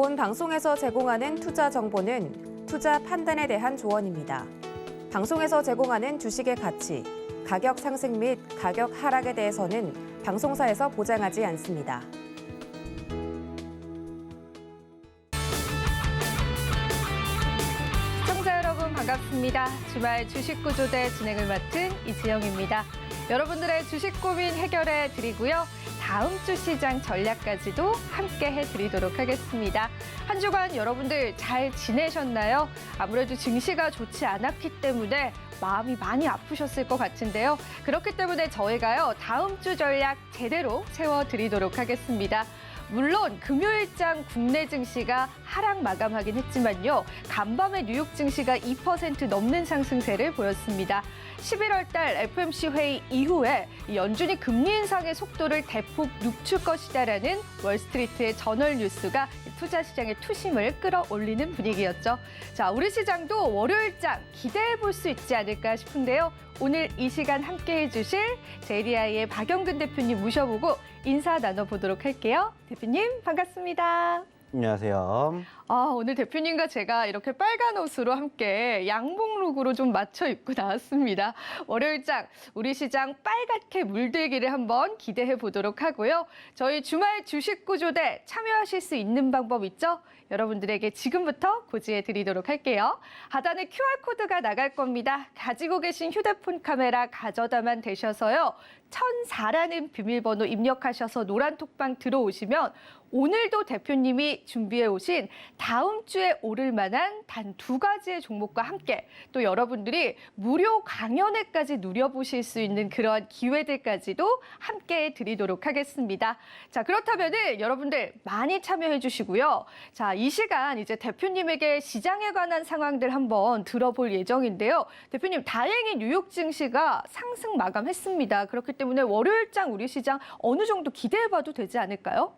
본 방송에서 제공하는 투자 정보는 투자 판단에 대한 조언입니다. 방송에서 제공하는 주식의 가치, 가격 상승 및 가격 하락에 대해서는 방송사에서 보장하지 않습니다. 시청자 여러분 반갑습니다. 주말 주식구조대 진행을 맡은 이지영입니다. 여러분들의 주식 고민 해결해 드리고요. 다음 주 시장 전략까지도 함께 해드리도록 하겠습니다. 한 주간 여러분들 잘 지내셨나요? 아무래도 증시가 좋지 않았기 때문에 마음이 많이 아프셨을 것 같은데요. 그렇기 때문에 저희가요, 다음 주 전략 제대로 세워드리도록 하겠습니다. 물론 금요일장 국내 증시가 하락 마감하긴 했지만요. 간밤에 뉴욕 증시가 2% 넘는 상승세를 보였습니다. 11월 달 FOMC 회의 이후에 연준이 금리 인상의 속도를 대폭 늦출 것이다라는 월스트리트의 저널 뉴스가 투자 시장의 투심을 끌어올리는 분위기였죠. 자, 우리 시장도 월요일장 기대해 볼 수 있지 않을까 싶은데요. 오늘 이 시간 함께해 주실 JDI의 박영근 대표님 모셔보고 인사 나눠보도록 할게요. 대표님 반갑습니다. 안녕하세요. 오늘 대표님과 제가 이렇게 빨간 옷으로 함께 양복룩으로 좀 맞춰 입고 나왔습니다. 월요일장 우리 시장 빨갛게 물들기를 한번 기대해 보도록 하고요. 저희 주말 주식구조대 참여하실 수 있는 방법 있죠? 여러분들에게 지금부터 고지해 드리도록 할게요. 하단에 QR코드가 나갈 겁니다. 가지고 계신 휴대폰 카메라 가져다만 되셔서요. 1004라는 비밀번호 입력하셔서 노란 톡방 들어오시면 오늘도 대표님이 준비해 오신 다음 주에 오를 만한 단 2가지의 종목과 함께 또 여러분들이 무료 강연회까지 누려보실 수 있는 그런 기회들까지도 함께 드리도록 하겠습니다. 자, 그렇다면은 여러분들 많이 참여해 주시고요. 자, 이 시간 이제 대표님에게 시장에 관한 상황들 한번 들어볼 예정인데요. 대표님, 다행히 뉴욕 증시가 상승 마감했습니다. 그렇기 때문에 월요일장 우리 시장 어느 정도 기대해봐도 되지 않을까요?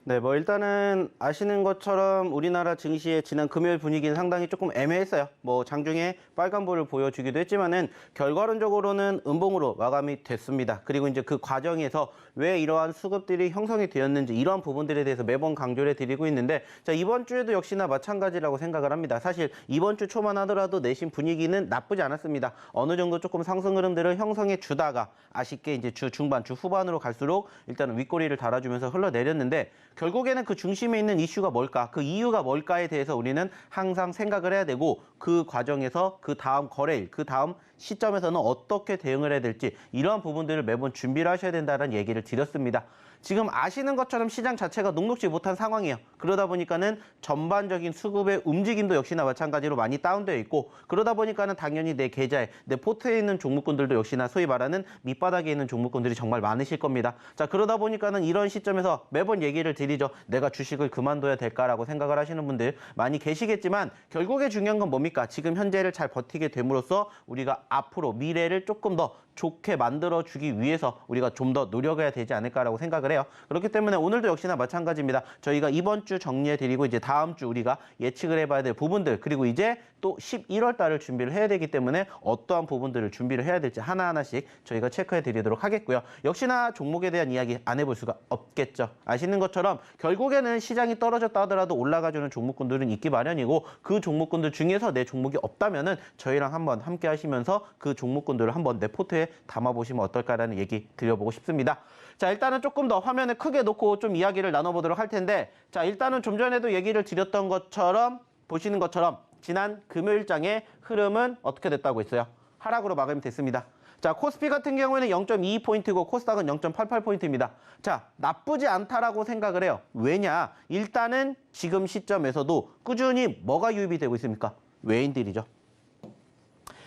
네, 일단은 아시는 것처럼 우리나라 증시의 지난 금요일 분위기는 상당히 조금 애매했어요. 장중에 빨간불을 보여주기도 했지만은 결과론적으로는 음봉으로 마감이 됐습니다. 그리고 이제 그 과정에서 왜 이러한 수급들이 형성이 되었는지 이러한 부분들에 대해서 매번 강조를 해드리고 있는데, 자, 이번 주에도 역시나 마찬가지라고 생각을 합니다. 사실 이번 주 초만 하더라도 내심 분위기는 나쁘지 않았습니다. 어느 정도 조금 상승 흐름들을 형성해 주다가 아쉽게 이제 주 중반, 주 후반으로 갈수록 일단은 윗꼬리를 달아주면서 흘러내렸는데, 결국에는 그 중심에 있는 이슈가 뭘까? 그 이유가 뭘까에 대해서 우리는 항상 생각을 해야 되고, 그 과정에서 그 다음 거래일, 그 다음 시점에서는 어떻게 대응을 해야 될지 이러한 부분들을 매번 준비를 하셔야 된다는 얘기를 드렸습니다. 지금 아시는 것처럼 시장 자체가 녹록지 못한 상황이에요. 그러다 보니까는 전반적인 수급의 움직임도 역시나 마찬가지로 많이 다운되어 있고, 그러다 보니까는 당연히 내 계좌에, 내 포트에 있는 종목군들도 역시나 소위 말하는 밑바닥에 있는 종목군들이 정말 많으실 겁니다. 자, 그러다 보니까는 이런 시점에서 매번 얘기를 드리죠. 내가 주식을 그만둬야 될까라고 생각을 하시는 분들 많이 계시겠지만, 결국에 중요한 건 뭡니까? 지금 현재를 잘 버티게 됨으로써 우리가 앞으로 미래를 조금 더 좋게 만들어주기 위해서 우리가 좀 더 노력해야 되지 않을까라고 생각을 해요. 그렇기 때문에 오늘도 역시나 마찬가지입니다. 저희가 이번 주 정리해드리고 이제 다음 주 우리가 예측을 해봐야 될 부분들, 그리고 이제 또 11월 달을 준비를 해야 되기 때문에 어떠한 부분들을 준비를 해야 될지 하나하나씩 저희가 체크해드리도록 하겠고요. 역시나 종목에 대한 이야기 안 해볼 수가 없겠죠. 아시는 것처럼 결국에는 시장이 떨어졌다 하더라도 올라가주는 종목군들은 있기 마련이고, 그 종목군들 중에서 내 종목이 없다면은 저희랑 한번 함께 하시면서 그 종목군들을 한번 내 포트에 담아보시면 어떨까라는 얘기 드려보고 싶습니다. 자, 일단은 조금 더 화면을 크게 놓고 좀 이야기를 나눠보도록 할 텐데, 자, 일단은 좀 전에도 얘기를 드렸던 것처럼, 보시는 것처럼 지난 금요일장의 흐름은 어떻게 됐다고 했어요? 하락으로 마감이 됐습니다. 자, 코스피 같은 경우에는 0.22포인트고 코스닥은 0.88포인트입니다. 자, 나쁘지 않다라고 생각을 해요. 왜냐? 일단은 지금 시점에서도 꾸준히 뭐가 유입이 되고 있습니까? 외인들이죠.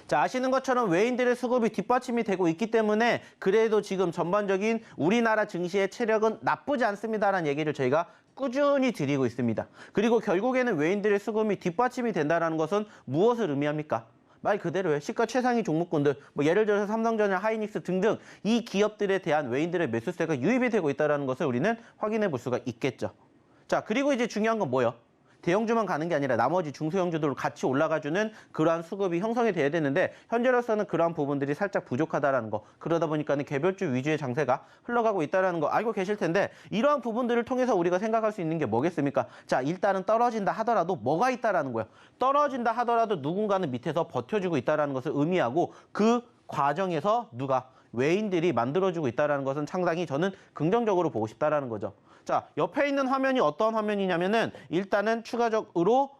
자, 아시는 것처럼 외인들의 수급이 뒷받침이 되고 있기 때문에 그래도 지금 전반적인 우리나라 증시의 체력은 나쁘지 않습니다라는 얘기를 저희가 꾸준히 드리고 있습니다. 그리고 결국에는 외인들의 수급이 뒷받침이 된다는 것은 무엇을 의미합니까? 말 그대로예요. 시가 최상위 종목군들, 예를 들어서 삼성전자, 하이닉스 등등 이 기업들에 대한 외인들의 매수세가 유입이 되고 있다는 것을 우리는 확인해 볼 수가 있겠죠. 자, 그리고 이제 중요한 건 뭐예요? 대형주만 가는 게 아니라 나머지 중소형주들로 같이 올라가주는 그러한 수급이 형성이 돼야 되는데 현재로서는 그러한 부분들이 살짝 부족하다라는 거. 그러다 보니까는 개별주 위주의 장세가 흘러가고 있다는 거 알고 계실 텐데 이러한 부분들을 통해서 우리가 생각할 수 있는 게 뭐겠습니까? 자, 일단은 떨어진다 하더라도 뭐가 있다라는 거예요. 떨어진다 하더라도 누군가는 밑에서 버텨주고 있다는 것을 의미하고 그 과정에서 누가 외인들이 만들어주고 있다는 것은 상당히 저는 긍정적으로 보고 싶다라는 거죠. 자, 옆에 있는 화면이 어떤 화면이냐면은 일단은 추가적으로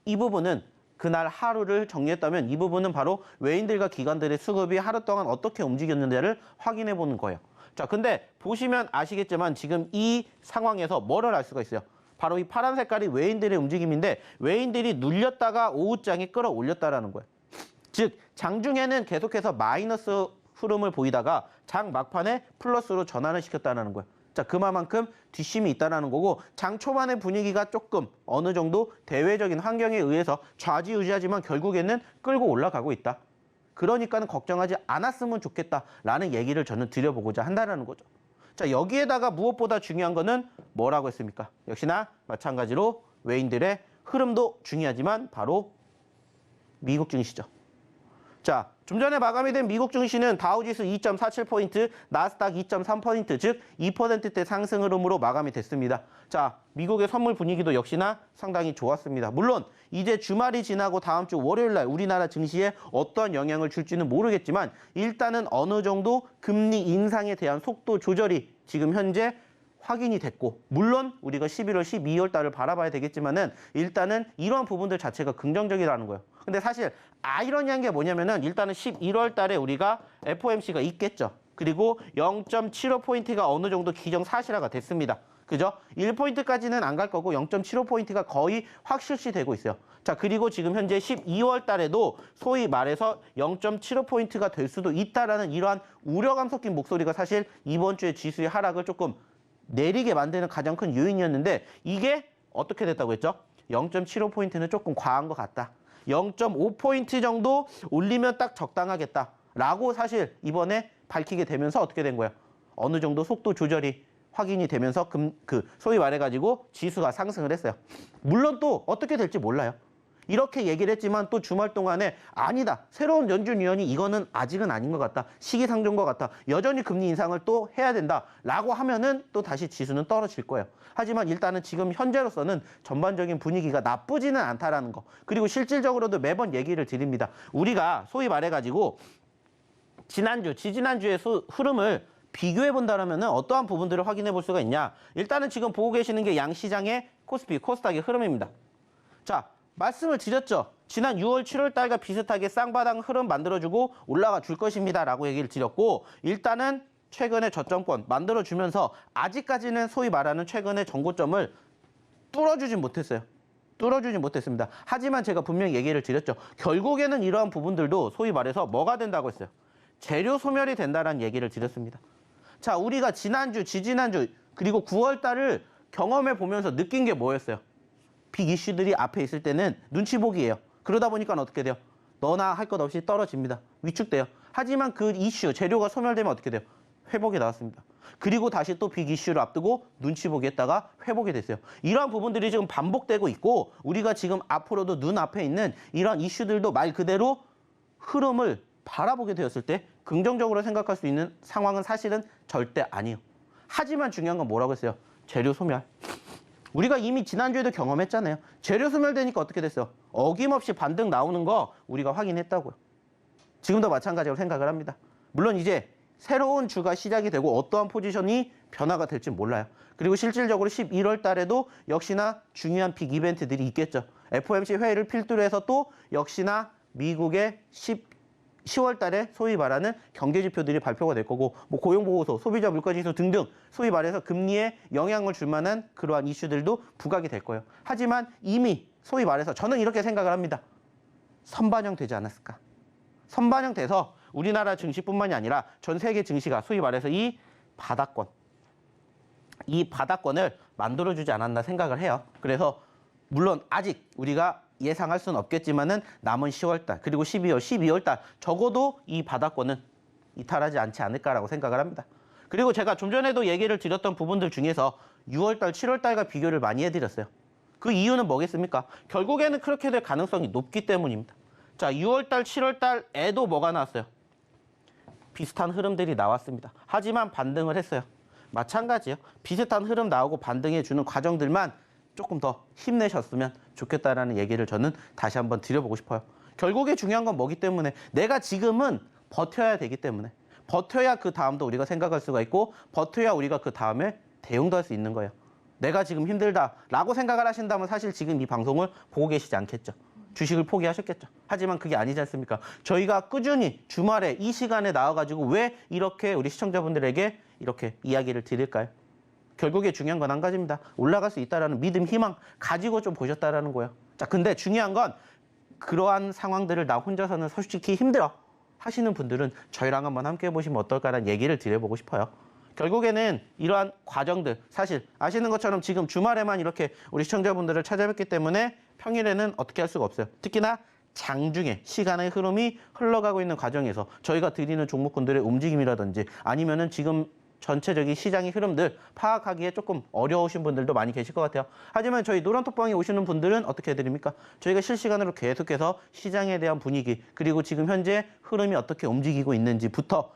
이 부분은 그날 하루를 정리했다면 이 부분은 바로 외인들과 기관들의 수급이 하루 동안 어떻게 움직였는지를 확인해 보는 거예요. 자, 근데 보시면 아시겠지만 지금 이 상황에서 뭐를 알 수가 있어요. 바로 이 파란 색깔이 외인들의 움직임인데 외인들이 눌렸다가 오후장에 끌어올렸다라는 거예요. 즉 장중에는 계속해서 마이너스 흐름을 보이다가 장 막판에 플러스로 전환을 시켰다는 거예요. 자, 그만큼 뒷심이 있다는 거고 장 초반의 분위기가 조금 어느 정도 대외적인 환경에 의해서 좌지우지하지만 결국에는 끌고 올라가고 있다. 그러니까는 걱정하지 않았으면 좋겠다라는 얘기를 저는 드려보고자 한다는 거죠. 자, 여기에다가 무엇보다 중요한 거는 뭐라고 했습니까? 역시나 마찬가지로 외인들의 흐름도 중요하지만 바로 미국 증시죠. 자, 좀 전에 마감이 된 미국 증시는 다우지수 2.47포인트, 나스닥 2.3포인트, 즉 2%대 상승 흐름으로 마감이 됐습니다. 자, 미국의 선물 분위기도 역시나 상당히 좋았습니다. 물론 이제 주말이 지나고 다음 주 월요일 날 우리나라 증시에 어떤 영향을 줄지는 모르겠지만 일단은 어느 정도 금리 인상에 대한 속도 조절이 지금 현재 확인이 됐고 물론 우리가 11월, 12월 달을 바라봐야 되겠지만은 일단은 이러한 부분들 자체가 긍정적이라는 거예요. 근데 사실 아이러니한 게 뭐냐면은 일단은 11월 달에 우리가 FOMC가 있겠죠. 그리고 0.75포인트가 어느 정도 기정사실화가 됐습니다. 그죠? 1포인트까지는 안 갈 거고 0.75포인트가 거의 확실시 되고 있어요. 자, 그리고 지금 현재 12월 달에도 소위 말해서 0.75포인트가 될 수도 있다라는 이러한 우려감 섞인 목소리가 사실 이번 주에 지수의 하락을 조금 내리게 만드는 가장 큰 요인이었는데 이게 어떻게 됐다고 했죠? 0.75포인트는 조금 과한 것 같다. 0.5포인트 정도 올리면 딱 적당하겠다라고 사실 이번에 밝히게 되면서 어떻게 된 거예요? 어느 정도 속도 조절이 확인이 되면서 소위 말해가지고 지수가 상승을 했어요. 물론 또 어떻게 될지 몰라요. 이렇게 얘기를 했지만 또 주말 동안에 아니다. 새로운 연준 위원이 이거는 아직은 아닌 것 같다. 시기상조인 것 같다. 여전히 금리 인상을 또 해야 된다라고 하면은 또 다시 지수는 떨어질 거예요. 하지만 일단은 지금 현재로서는 전반적인 분위기가 나쁘지는 않다라는 거. 그리고 실질적으로도 매번 얘기를 드립니다. 우리가 소위 말해가지고 지난주, 지지난주의 흐름을 비교해 본다면 어떠한 부분들을 확인해 볼 수가 있냐. 일단은 지금 보고 계시는 게 양시장의 코스피, 코스닥의 흐름입니다. 자, 말씀을 드렸죠. 지난 6월, 7월 달과 비슷하게 쌍바닥 흐름 만들어주고 올라가 줄 것입니다. 라고 얘기를 드렸고 일단은 최근에 저점권 만들어주면서 아직까지는 소위 말하는 최근의 정고점을 뚫어주진 못했어요. 뚫어주진 못했습니다. 하지만 제가 분명히 얘기를 드렸죠. 결국에는 이러한 부분들도 소위 말해서 뭐가 된다고 했어요. 재료 소멸이 된다는 얘기를 드렸습니다. 자, 우리가 지난주, 지지난주 그리고 9월 달을 경험해 보면서 느낀 게 뭐였어요? 빅 이슈들이 앞에 있을 때는 눈치 보기예요. 그러다 보니까 어떻게 돼요? 너나 할 것 없이 떨어집니다. 위축돼요. 하지만 그 이슈, 재료가 소멸되면 어떻게 돼요? 회복이 나왔습니다. 그리고 다시 또 빅 이슈를 앞두고 눈치 보기 했다가 회복이 됐어요. 이러한 부분들이 지금 반복되고 있고 우리가 지금 앞으로도 눈앞에 있는 이러한 이슈들도 말 그대로 흐름을 바라보게 되었을 때 긍정적으로 생각할 수 있는 상황은 사실은 절대 아니에요. 하지만 중요한 건 뭐라고 했어요? 재료 소멸. 우리가 이미 지난주에도 경험했잖아요. 재료 소멸되니까 어떻게 됐어요? 어김없이 반등 나오는 거 우리가 확인했다고요. 지금도 마찬가지로 생각을 합니다. 물론 이제 새로운 주가 시작이 되고 어떠한 포지션이 변화가 될지 몰라요. 그리고 실질적으로 11월 달에도 역시나 중요한 빅 이벤트들이 있겠죠. FOMC 회의를 필두로 해서 또 역시나 미국의 10월 달에 소위 말하는 경제 지표들이 발표가 될 거고 뭐 고용 보고서, 소비자 물가 지수 등등 소위 말해서 금리에 영향을 줄 만한 그러한 이슈들도 부각이 될 거예요. 하지만 이미 소위 말해서 저는 이렇게 생각을 합니다. 선반영 되지 않았을까? 선반영 돼서 우리나라 증시뿐만이 아니라 전 세계 증시가 소위 말해서 이 바닥권을 만들어주지 않았나 생각을 해요. 그래서 물론 아직 우리가 예상할 수는 없겠지만은 남은 10월달 그리고 12월달 적어도 이 바닥권은 이탈하지 않지 않을까라고 생각을 합니다. 그리고 제가 좀 전에도 얘기를 드렸던 부분들 중에서 6월달, 7월달과 비교를 많이 해드렸어요. 그 이유는 뭐겠습니까? 결국에는 그렇게 될 가능성이 높기 때문입니다. 자, 6월달, 7월달에도 뭐가 나왔어요? 비슷한 흐름들이 나왔습니다. 하지만 반등을 했어요. 마찬가지예요. 비슷한 흐름 나오고 반등해주는 과정들만 조금 더 힘내셨으면 좋겠다라는 얘기를 저는 다시 한번 드려보고 싶어요. 결국에 중요한 건 뭐기 때문에 내가 지금은 버텨야 되기 때문에 버텨야 그 다음도 우리가 생각할 수가 있고 버텨야 우리가 그 다음에 대응도 할 수 있는 거예요. 내가 지금 힘들다라고 생각을 하신다면 사실 지금 이 방송을 보고 계시지 않겠죠. 주식을 포기하셨겠죠. 하지만 그게 아니지 않습니까? 저희가 꾸준히 주말에 이 시간에 나와가지고 왜 이렇게 우리 시청자분들에게 이렇게 이야기를 드릴까요? 결국에 중요한 건 한 가지입니다. 올라갈 수 있다라는 믿음, 희망 가지고 좀 보셨다라는 거예요. 자, 근데 중요한 건 그러한 상황들을 나 혼자서는 솔직히 힘들어 하시는 분들은 저희랑 한번 함께 해보시면 어떨까라는 얘기를 드려보고 싶어요. 결국에는 이러한 과정들, 사실 아시는 것처럼 지금 주말에만 이렇게 우리 시청자분들을 찾아뵙기 때문에 평일에는 어떻게 할 수가 없어요. 특히나 장중에 시간의 흐름이 흘러가고 있는 과정에서 저희가 드리는 종목군들의 움직임이라든지 아니면은 지금 전체적인 시장의 흐름들 파악하기에 조금 어려우신 분들도 많이 계실 것 같아요. 하지만 저희 노란톡방에 오시는 분들은 어떻게 해드립니까? 저희가 실시간으로 계속해서 시장에 대한 분위기 그리고 지금 현재 흐름이 어떻게 움직이고 있는지부터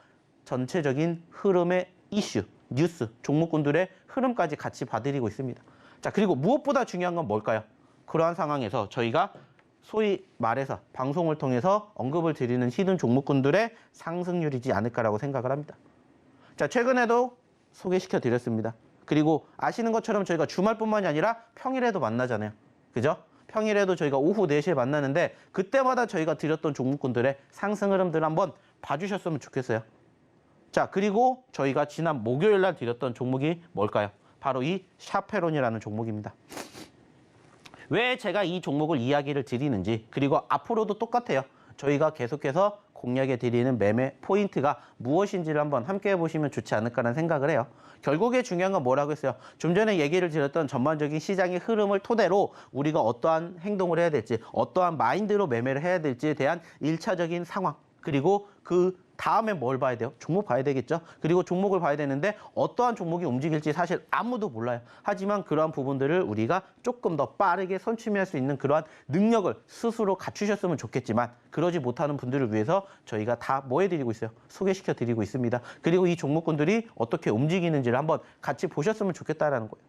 전체적인 흐름의 이슈, 뉴스, 종목군들의 흐름까지 같이 봐드리고 있습니다. 자, 그리고 무엇보다 중요한 건 뭘까요? 그러한 상황에서 저희가 소위 말해서 방송을 통해서 언급을 드리는 히든 종목군들의 상승률이지 않을까라고 생각을 합니다. 자, 최근에도 소개시켜 드렸습니다. 그리고 아시는 것처럼 저희가 주말뿐만이 아니라 평일에도 만나잖아요. 그죠? 평일에도 저희가 오후 4시에 만나는데 그때마다 저희가 드렸던 종목군들의 상승 흐름들 한번 봐주셨으면 좋겠어요. 자, 그리고 저희가 지난 목요일 날 드렸던 종목이 뭘까요? 바로 이 샤페론이라는 종목입니다. 왜 제가 이 종목을 이야기를 드리는지 그리고 앞으로도 똑같아요. 저희가 계속해서 공략해 드리는 매매 포인트가 무엇인지를 한번 함께 해보시면 좋지 않을까라는 생각을 해요. 결국에 중요한 건 뭐라고 했어요? 좀 전에 얘기를 드렸던 전반적인 시장의 흐름을 토대로 우리가 어떠한 행동을 해야 될지 어떠한 마인드로 매매를 해야 될지에 대한 1차적인 상황 그리고 그 다음에 뭘 봐야 돼요? 종목 봐야 되겠죠? 그리고 종목을 봐야 되는데 어떠한 종목이 움직일지 사실 아무도 몰라요. 하지만 그러한 부분들을 우리가 조금 더 빠르게 선취할 수 있는 그러한 능력을 스스로 갖추셨으면 좋겠지만 그러지 못하는 분들을 위해서 저희가 다 뭐 해드리고 있어요? 소개시켜 드리고 있습니다. 그리고 이 종목군들이 어떻게 움직이는지를 한번 같이 보셨으면 좋겠다라는 거예요.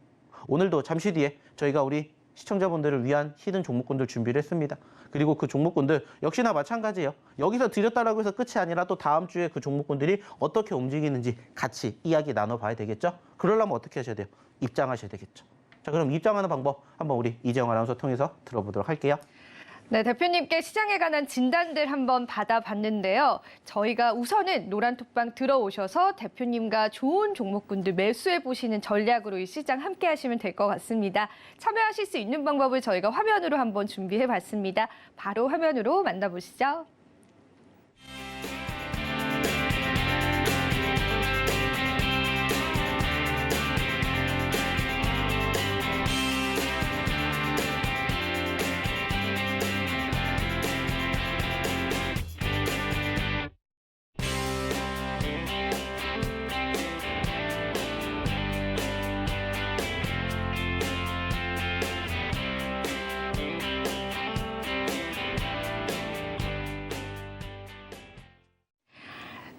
오늘도 잠시 뒤에 저희가 우리 시청자분들을 위한 히든 종목군들 준비를 했습니다. 그리고 그 종목군들 역시나 마찬가지예요. 여기서 드렸다라고 해서 끝이 아니라 또 다음 주에 그 종목군들이 어떻게 움직이는지 같이 이야기 나눠봐야 되겠죠? 그러려면 어떻게 하셔야 돼요? 입장하셔야 되겠죠. 자, 그럼 입장하는 방법 한번 우리 이재영 아나운서 통해서 들어보도록 할게요. 네, 대표님께 시장에 관한 진단들 한번 받아봤는데요. 저희가 우선은 노란톡방 들어오셔서 대표님과 좋은 종목군들 매수해 보시는 전략으로 이 시장 함께 하시면 될 것 같습니다. 참여하실 수 있는 방법을 저희가 화면으로 한번 준비해 봤습니다. 바로 화면으로 만나보시죠.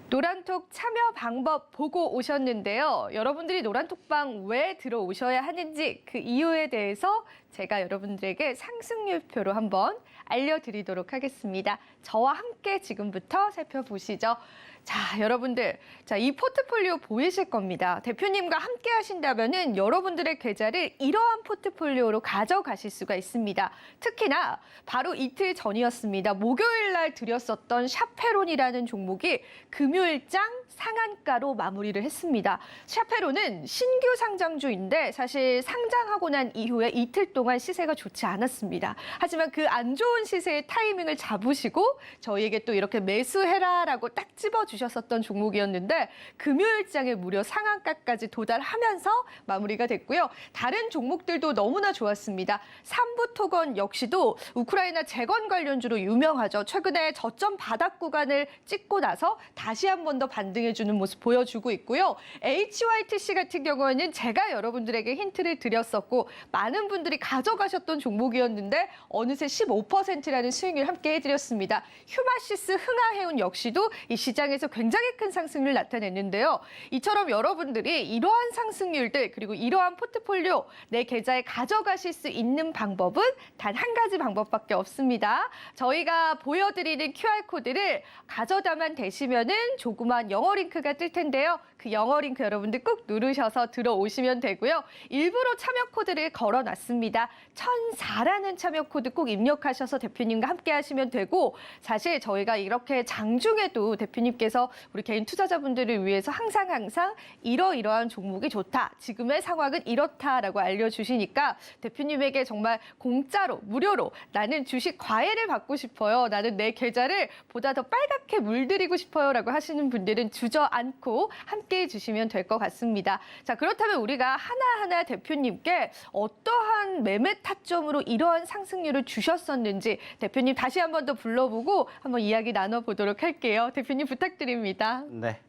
노란톡 참여 방법 보고 오셨는데요. 여러분들이 노란톡방 왜 들어오셔야 하는지 그 이유에 대해서 제가 여러분들에게 상승률표로 한번 알려드리도록 하겠습니다. 저와 함께 지금부터 살펴보시죠. 자, 여러분들, 이 포트폴리오 보이실 겁니다. 대표님과 함께 하신다면은 여러분들의 계좌를 이러한 포트폴리오로 가져가실 수가 있습니다. 특히나 바로 이틀 전이었습니다. 목요일 날 드렸었던 샤페론이라는 종목이 금요일장 상한가로 마무리를 했습니다. 샤페론은 신규 상장주인데 사실 상장하고 난 이후에 이틀 동안 시세가 좋지 않았습니다. 하지만 그 안 좋은 시세의 타이밍을 잡으시고 저희에게 또 이렇게 매수해라라고 딱 집어주셨습니다. 주셨었던 종목이었는데 금요일장에 무려 상한가까지 도달하면서 마무리가 됐고요. 다른 종목들도 너무나 좋았습니다. 삼부토건 역시도 우크라이나 재건 관련주로 유명하죠. 최근에 저점 바닥 구간을 찍고 나서 다시 한 번 더 반등해주는 모습 보여주고 있고요. HYTC 같은 경우에는 제가 여러분들에게 힌트를 드렸었고 많은 분들이 가져가셨던 종목이었는데 어느새 15%라는 스윙을 함께 해드렸습니다. 휴마시스 흥하해운 역시도 이 시장에서 굉장히 큰 상승률을 나타냈는데요. 이처럼 여러분들이 이러한 상승률들 그리고 이러한 포트폴리오 내 계좌에 가져가실 수 있는 방법은 단 한 가지 방법밖에 없습니다. 저희가 보여드리는 QR코드를 가져다만 대시면은 조그만 영어 링크가 뜰 텐데요. 그 영어 링크 여러분들 꼭 누르셔서 들어오시면 되고요. 일부러 참여 코드를 걸어놨습니다. 1004라는 참여 코드 꼭 입력하셔서 대표님과 함께 하시면 되고 사실 저희가 이렇게 장중에도 대표님께서 우리 개인 투자자분들을 위해서 항상 이러이러한 종목이 좋다. 지금의 상황은 이렇다라고 알려주시니까 대표님에게 정말 공짜로 무료로 나는 주식 과외를 받고 싶어요. 나는 내 계좌를 보다 더 빨갛게 물들이고 싶어요 라고 하시는 분들은 주저앉고 함께 해주시면 될 것 같습니다. 자, 그렇다면 우리가 하나하나 대표님께 어떠한 매매 타점으로 이러한 상승률을 주셨었는지 대표님 다시 한 번 더 불러보고 한번 이야기 나눠보도록 할게요. 대표님 부탁드립니다. 네.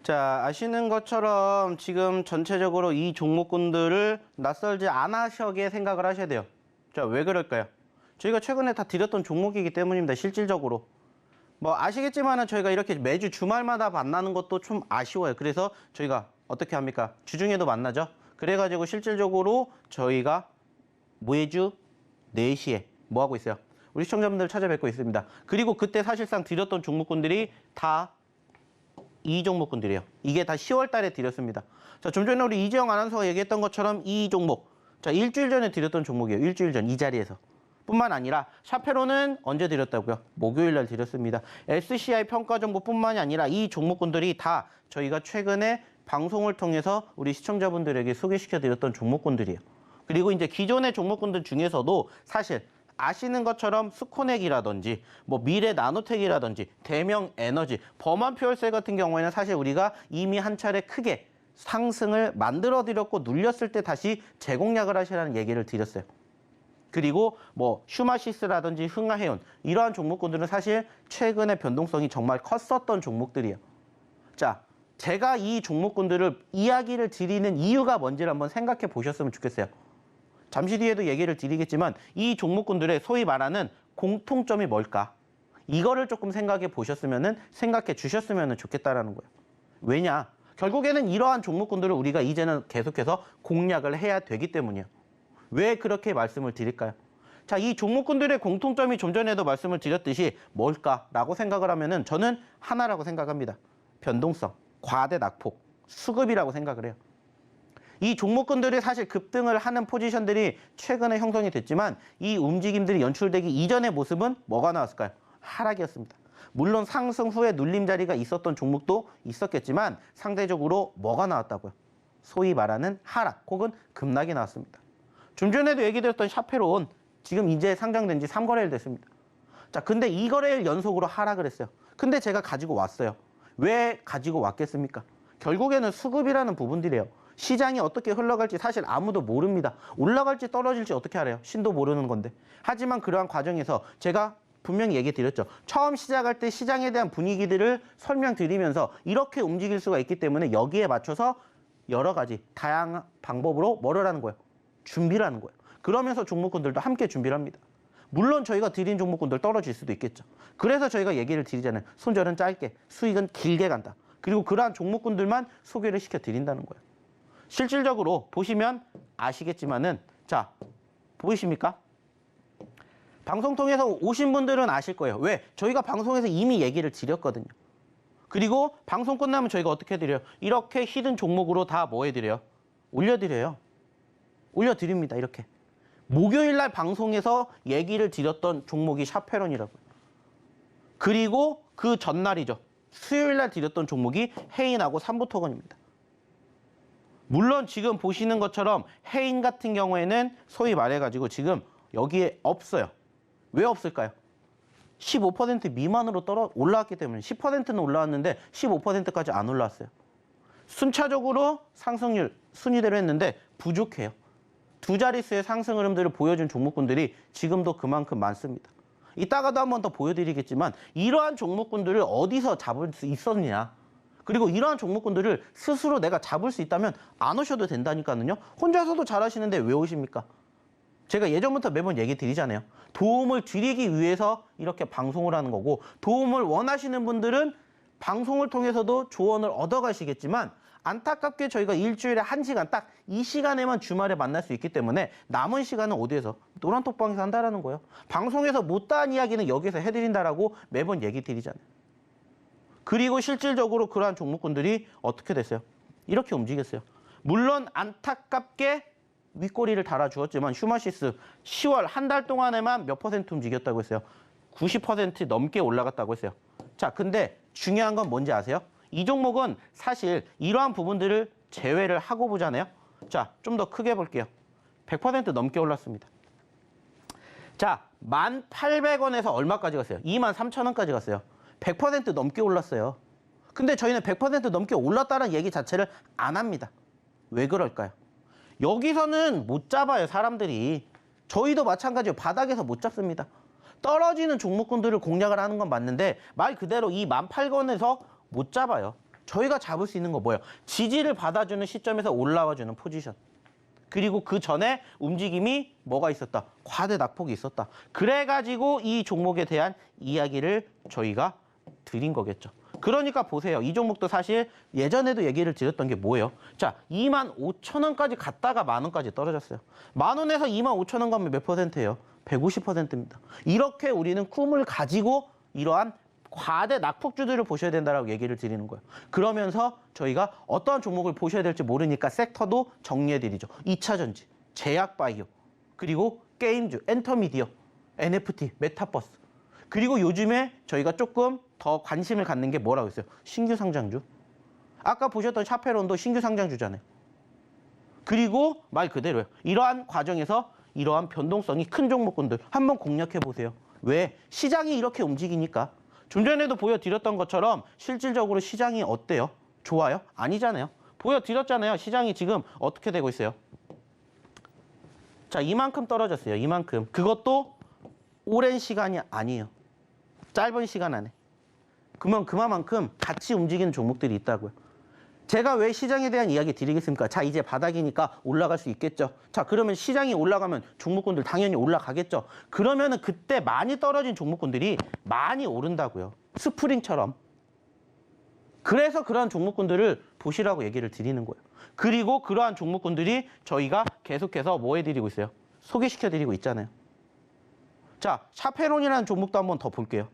자, 아시는 것처럼 지금 전체적으로 이 종목군들을 낯설지 않으시게 생각을 하셔야 돼요. 자, 왜 그럴까요? 저희가 최근에 다 드렸던 종목이기 때문입니다. 실질적으로. 뭐 아시겠지만은 저희가 이렇게 매주 주말마다 만나는 것도 좀 아쉬워요. 그래서 저희가 어떻게 합니까? 주중에도 만나죠. 그래가지고 실질적으로 저희가 매주 4시에 뭐 하고 있어요? 우리 시청자분들 찾아뵙고 있습니다. 그리고 그때 사실상 드렸던 종목군들이 다 이 종목군들이에요. 이게 다 10월 달에 드렸습니다. 자, 좀 전에 우리 이재영 아나운서가 얘기했던 것처럼 이 종목. 자, 일주일 전에 드렸던 종목이에요. 일주일 전 이 자리에서. 뿐만 아니라 샤페로는 언제 드렸다고요? 목요일 날 드렸습니다. SCI 평가 정보뿐만이 아니라 이 종목군들이 다 저희가 최근에 방송을 통해서 우리 시청자분들에게 소개시켜 드렸던 종목군들이에요. 그리고 이제 기존의 종목군들 중에서도 사실 아시는 것처럼 스코넥이라든지 뭐 미래 나노텍이라든지 대명 에너지, 범한 퓨얼셀 같은 경우에는 사실 우리가 이미 한 차례 크게 상승을 만들어 드렸고 눌렸을 때 다시 재공략을 하시라는 얘기를 드렸어요. 그리고 뭐 휴마시스라든지 흥하해운 이러한 종목군들은 사실 최근에 변동성이 정말 컸었던 종목들이에요. 자, 제가 이 종목군들을 이야기를 드리는 이유가 뭔지를 한번 생각해 보셨으면 좋겠어요. 잠시 뒤에도 얘기를 드리겠지만 이 종목군들의 소위 말하는 공통점이 뭘까? 이거를 조금 생각해 주셨으면 좋겠다라는 거예요. 왜냐? 결국에는 이러한 종목군들을 우리가 이제는 계속해서 공략을 해야 되기 때문이에요. 왜 그렇게 말씀을 드릴까요? 자, 이 종목군들의 공통점이 좀 전에도 말씀을 드렸듯이 뭘까라고 생각을 하면은 저는 하나라고 생각합니다. 변동성, 과대 낙폭, 수급이라고 생각을 해요. 이 종목군들이 사실 급등을 하는 포지션들이 최근에 형성이 됐지만 이 움직임들이 연출되기 이전의 모습은 뭐가 나왔을까요? 하락이었습니다. 물론 상승 후에 눌림 자리가 있었던 종목도 있었겠지만 상대적으로 뭐가 나왔다고요? 소위 말하는 하락 혹은 급락이 나왔습니다. 좀 전에도 얘기드렸던 샤페론 지금 이제 상장된 지 3거래일 됐습니다. 자, 근데 2거래일 연속으로 하락을 했어요. 근데 제가 가지고 왔어요. 왜 가지고 왔겠습니까? 결국에는 수급이라는 부분들이에요. 시장이 어떻게 흘러갈지 사실 아무도 모릅니다. 올라갈지 떨어질지 어떻게 알아요? 신도 모르는 건데. 하지만 그러한 과정에서 제가 분명히 얘기 드렸죠. 처음 시작할 때 시장에 대한 분위기들을 설명드리면서 이렇게 움직일 수가 있기 때문에 여기에 맞춰서 여러 가지 다양한 방법으로 뭐를 하는 거예요? 준비를 하는 거예요. 그러면서 종목군들도 함께 준비를 합니다. 물론 저희가 드린 종목군들 떨어질 수도 있겠죠. 그래서 저희가 얘기를 드리잖아요. 손절은 짧게, 수익은 길게 간다. 그리고 그러한 종목군들만 소개를 시켜드린다는 거예요. 실질적으로 보시면 아시겠지만은 자, 보이십니까? 방송 통해서 오신 분들은 아실 거예요. 왜? 저희가 방송에서 이미 얘기를 드렸거든요. 그리고 방송 끝나면 저희가 어떻게 해드려요? 이렇게 히든 종목으로 다 뭐 해드려요? 올려드려요. 올려드립니다. 이렇게. 목요일 날 방송에서 얘기를 드렸던 종목이 샤페론이라고요. 그리고 그 전날이죠. 수요일 날 드렸던 종목이 해인하고 삼부토건입니다. 물론 지금 보시는 것처럼 해인 같은 경우에는 소위 말해가지고 지금 여기에 없어요. 왜 없을까요? 15% 미만으로 올라왔기 때문에 10%는 올라왔는데 15%까지 안 올라왔어요. 순차적으로 상승률 순위대로 했는데 부족해요. 두 자릿수의 상승 흐름들을 보여준 종목군들이 지금도 그만큼 많습니다. 이따가도 한 번 더 보여드리겠지만 이러한 종목군들을 어디서 잡을 수 있었냐. 그리고 이러한 종목군들을 스스로 내가 잡을 수 있다면 안 오셔도 된다니까요. 혼자서도 잘하시는데 왜 오십니까? 제가 예전부터 매번 얘기 드리잖아요. 도움을 드리기 위해서 이렇게 방송을 하는 거고 도움을 원하시는 분들은 방송을 통해서도 조언을 얻어가시겠지만 안타깝게 저희가 일주일에 1시간 딱 이 시간에만 주말에 만날 수 있기 때문에 남은 시간은 어디에서? 노란톡방에서 한다라는 거예요. 방송에서 못다한 이야기는 여기서 해드린다라고 매번 얘기 드리잖아요. 그리고 실질적으로 그러한 종목군들이 어떻게 됐어요? 이렇게 움직였어요. 물론 안타깝게 윗꼬리를 달아주었지만 휴마시스 10월 한 달 동안에만 몇 퍼센트 움직였다고 했어요? 90% 넘게 올라갔다고 했어요. 자, 근데 중요한 건 뭔지 아세요? 이 종목은 사실 이러한 부분들을 제외를 하고 보잖아요. 자, 좀 더 크게 볼게요. 100% 넘게 올랐습니다. 자, 1,800원에서 얼마까지 갔어요? 23,000원까지 갔어요. 100% 넘게 올랐어요. 근데 저희는 100% 넘게 올랐다는 얘기 자체를 안 합니다. 왜 그럴까요? 여기서는 못 잡아요, 사람들이. 저희도 마찬가지예요. 바닥에서 못 잡습니다. 떨어지는 종목군들을 공략을 하는 건 맞는데 말 그대로 이 18,000원에서 못 잡아요. 저희가 잡을 수 있는 거 뭐예요? 지지를 받아주는 시점에서 올라와주는 포지션. 그리고 그 전에 움직임이 뭐가 있었다? 과대 낙폭이 있었다. 그래가지고 이 종목에 대한 이야기를 저희가 드린 거겠죠. 그러니까 보세요. 이 종목도 사실 예전에도 얘기를 드렸던 게 뭐예요? 자, 25,000원까지 갔다가 10,000원까지 떨어졌어요. 10,000원에서 25,000원 가면 몇 퍼센트예요? 150%입니다. 이렇게 우리는 꿈을 가지고 이러한 과대 낙폭주들을 보셔야 된다라고 얘기를 드리는 거예요. 그러면서 저희가 어떠한 종목을 보셔야 될지 모르니까 섹터도 정리해드리죠. 2차전지, 제약바이오, 그리고 게임주, 엔터미디어, NFT, 메타버스. 그리고 요즘에 저희가 조금 더 관심을 갖는 게 뭐라고 했어요? 신규 상장주. 아까 보셨던 샤페론도 신규 상장주잖아요. 그리고 말 그대로예요. 이러한 과정에서 이러한 변동성이 큰 종목군들 한번 공략해 보세요. 왜? 시장이 이렇게 움직이니까. 좀 전에도 보여드렸던 것처럼 실질적으로 시장이 어때요? 좋아요? 아니잖아요. 보여드렸잖아요. 시장이 지금 어떻게 되고 있어요? 자, 이만큼 떨어졌어요. 이만큼. 그것도 오랜 시간이 아니에요. 짧은 시간 안에. 그러면 그만큼 같이 움직이는 종목들이 있다고요. 제가 왜 시장에 대한 이야기 드리겠습니까? 자, 이제 바닥이니까 올라갈 수 있겠죠. 자, 그러면 시장이 올라가면 종목군들 당연히 올라가겠죠. 그러면은 그때 많이 떨어진 종목군들이 많이 오른다고요. 스프링처럼. 그래서 그러한 종목군들을 보시라고 얘기를 드리는 거예요. 그리고 그러한 종목군들이 저희가 계속해서 뭐 해드리고 있어요? 소개시켜드리고 있잖아요. 자, 샤페론이라는 종목도 한번 더 볼게요.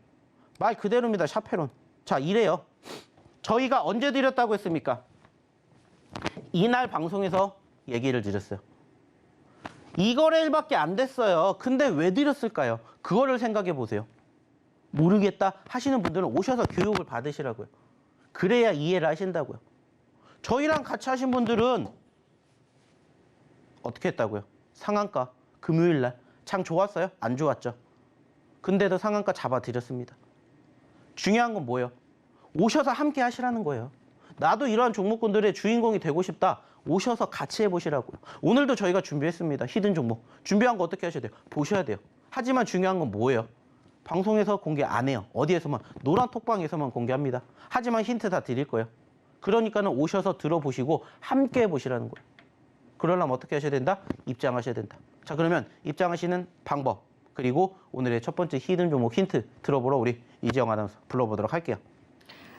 말 그대로입니다. 샤페론. 자, 이래요. 저희가 언제 드렸다고 했습니까? 이날 방송에서 얘기를 드렸어요. 이 거래일밖에 안 됐어요. 근데 왜 드렸을까요? 그거를 생각해 보세요. 모르겠다 하시는 분들은 오셔서 교육을 받으시라고요. 그래야 이해를 하신다고요. 저희랑 같이 하신 분들은 어떻게 했다고요? 상한가 금요일날 장 좋았어요? 안 좋았죠? 근데도 상한가 잡아드렸습니다. 중요한 건 뭐예요? 오셔서 함께 하시라는 거예요. 나도 이러한 종목군들의 주인공이 되고 싶다. 오셔서 같이 해보시라고요. 오늘도 저희가 준비했습니다. 히든 종목. 준비한 거 어떻게 하셔야 돼요? 보셔야 돼요. 하지만 중요한 건 뭐예요? 방송에서 공개 안 해요. 어디에서만? 노란 톡방에서만 공개합니다. 하지만 힌트 다 드릴 거예요. 그러니까는 오셔서 들어보시고 함께 해보시라는 거예요. 그러려면 어떻게 하셔야 된다? 입장하셔야 된다. 자, 그러면 입장하시는 방법 그리고 오늘의 첫 번째 히든 종목 힌트 들어보러 우리 이지영 아나운서 불러보도록 할게요.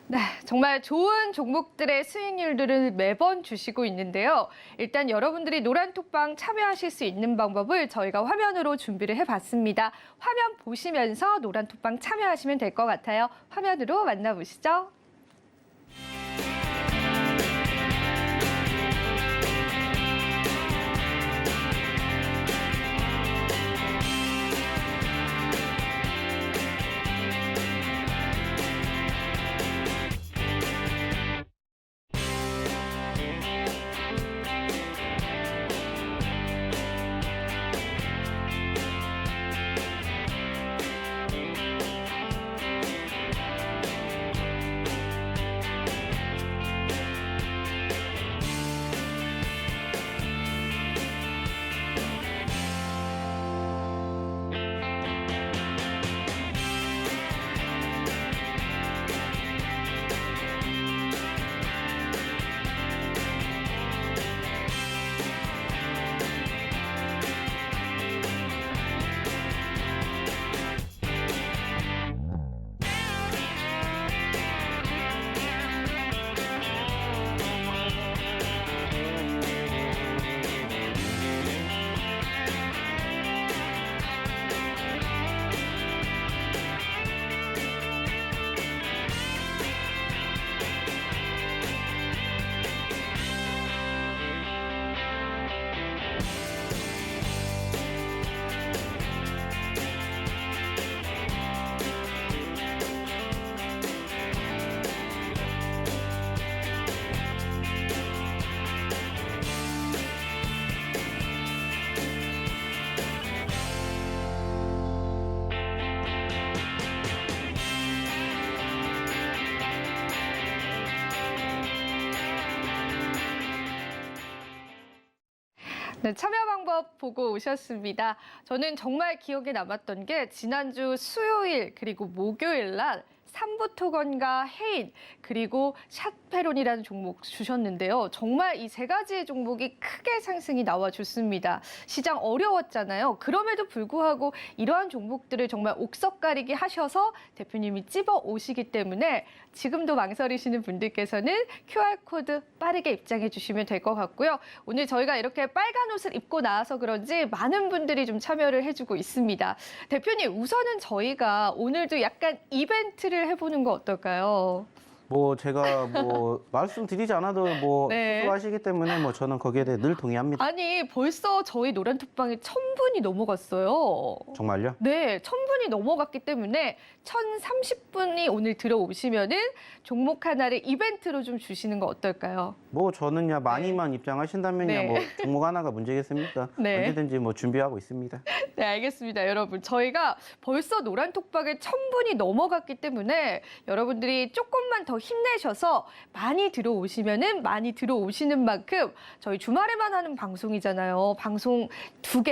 네, 정말 좋은 종목들의 수익률들을 매번 주시고 있는데요. 일단 여러분들이 노란톡방 참여하실 수 있는 방법을 저희가 화면으로 준비를 해봤습니다. 화면 보시면서 노란톡방 참여하시면 될 것 같아요. 화면으로 만나보시죠. 네, 참여 방법 보고 오셨습니다. 저는 정말 기억에 남았던 게 지난주 수요일 그리고 목요일 날 삼부토건과 해인 그리고 샷페론이라는 종목 주셨는데요. 정말 이 세 가지의 종목이 크게 상승이 나와줬습니다. 시장 어려웠잖아요. 그럼에도 불구하고 이러한 종목들을 정말 옥석가리기 하셔서 대표님이 찝어 오시기 때문에 지금도 망설이시는 분들께서는 QR코드 빠르게 입장해 주시면 될 것 같고요. 오늘 저희가 이렇게 빨간 옷을 입고 나와서 그런지 많은 분들이 좀 참여를 해주고 있습니다. 대표님, 우선은 저희가 오늘도 약간 이벤트를 해보는 거 어떨까요? 뭐 제가 뭐 말씀드리지 않아도 뭐 네. 스스로 하시기 때문에 뭐 저는 거기에 대해 늘 동의합니다. 아니, 벌써 저희 노란톡방에 1000분이 넘어갔어요. 정말요? 네, 1000분이 넘어갔기 때문에 1030분이 오늘 들어오시면은 종목 하나를 이벤트로 좀 주시는 거 어떨까요? 뭐 저는야 많이만 입장하신다면야 네. 뭐 종목 하나가 문제겠습니까? 네. 언제든지 뭐 준비하고 있습니다. 네, 알겠습니다, 여러분. 저희가 벌써 노란톡방에 1000분이 넘어갔기 때문에 여러분들이 조금만 더 힘내셔서 많이 들어오시면은 많이 들어오시는 만큼 저희 주말에만 하는 방송이잖아요. 방송 두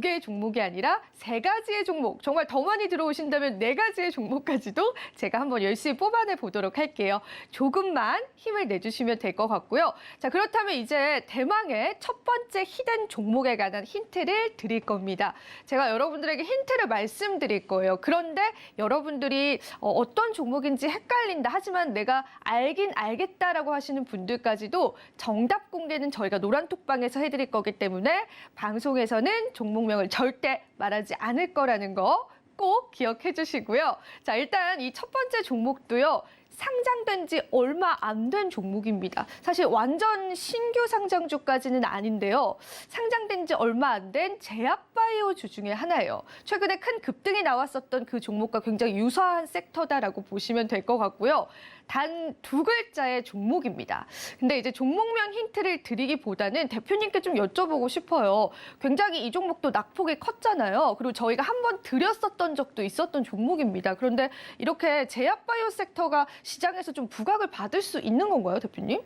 개의 종목이 아니라 세 가지의 종목, 정말 더 많이 들어오신다면 네 가지의 종목까지도 제가 한번 열심히 뽑아내 보도록 할게요. 조금만 힘을 내주시면 될 것 같고요. 자, 그렇다면 이제 대망의 첫 번째 히든 종목에 관한 힌트를 드릴 겁니다. 제가 여러분들에게 힌트를 말씀드릴 거예요. 그런데 여러분들이 어떤 종목인지 헷갈린다. 하지만 내가 알긴 알겠다라고 하시는 분들까지도 정답 공개는 저희가 노란톡방에서 해드릴 거기 때문에 방송에서는 종목명을 절대 말하지 않을 거라는 거 꼭 기억해 주시고요. 자, 일단 이 첫 번째 종목도요. 상장된 지 얼마 안 된 종목입니다. 사실 완전 신규 상장주까지는 아닌데요. 상장된 지 얼마 안 된 제약바이오주 중에 하나예요. 최근에 큰 급등이 나왔었던 그 종목과 굉장히 유사한 섹터다라고 보시면 될 것 같고요. 단 두 글자의 종목입니다. 근데 이제 종목명 힌트를 드리기보다는 대표님께 좀 여쭤보고 싶어요. 굉장히 이 종목도 낙폭이 컸잖아요. 그리고 저희가 한번 드렸었던 적도 있었던 종목입니다. 그런데 이렇게 제약바이오 섹터가 시장에서 좀 부각을 받을 수 있는 건가요, 대표님?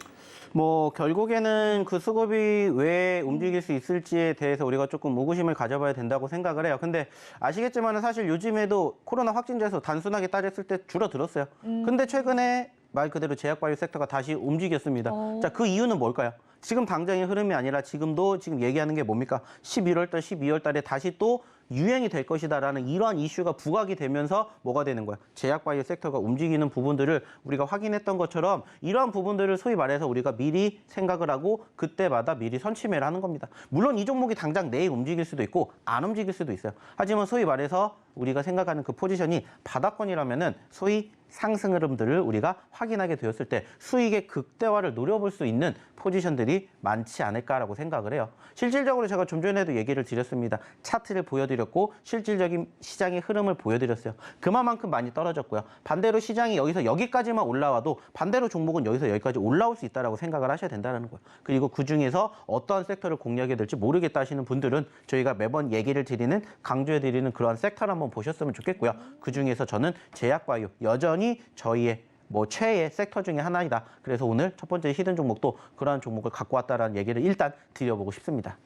뭐 결국에는 그 수급이 왜 움직일 수 있을지에 대해서 우리가 조금 의구심을 가져봐야 된다고 생각을 해요. 근데 아시겠지만 사실 요즘에도 코로나 확진자 수 단순하게 따졌을 때 줄어들었어요. 근데 최근에 말 그대로 제약바이오 섹터가 다시 움직였습니다. 자, 그 이유는 뭘까요? 지금 당장의 흐름이 아니라 지금 얘기하는 게 뭡니까? 11월 달, 12월 달에 다시 또 유행이 될 것이다라는 이러한 이슈가 부각이 되면서 뭐가 되는 거야? 제약바이오 섹터가 움직이는 부분들을 우리가 확인했던 것처럼 이러한 부분들을 소위 말해서 우리가 미리 생각을 하고 그때마다 미리 선취매를 하는 겁니다. 물론 이 종목이 당장 내일 움직일 수도 있고 안 움직일 수도 있어요. 하지만 소위 말해서 우리가 생각하는 그 포지션이 바닥권이라면은 소위 상승 흐름들을 우리가 확인하게 되었을 때 수익의 극대화를 노려볼 수 있는 포지션들이 많지 않을까라고 생각을 해요. 실질적으로 제가 좀 전에도 얘기를 드렸습니다. 차트를 보여드렸고 실질적인 시장의 흐름을 보여드렸어요. 그만큼 많이 떨어졌고요. 반대로 시장이 여기서 여기까지만 올라와도 반대로 종목은 여기서 여기까지 올라올 수 있다라고 생각을 하셔야 된다는 거예요. 그리고 그중에서 어떠한 섹터를 공략해야 될지 모르겠다 하시는 분들은 저희가 매번 얘기를 드리는 강조해드리는 그러한 섹터를 한번 보셨으면 좋겠고요. 그중에서 저는 제약바이오 여전히 저희의 최애 섹터 중에 하나이다. 그래서 오늘 첫 번째 히든 종목도 그러한 종목을 갖고 왔다라는 얘기를 일단 드려보고 싶습니다.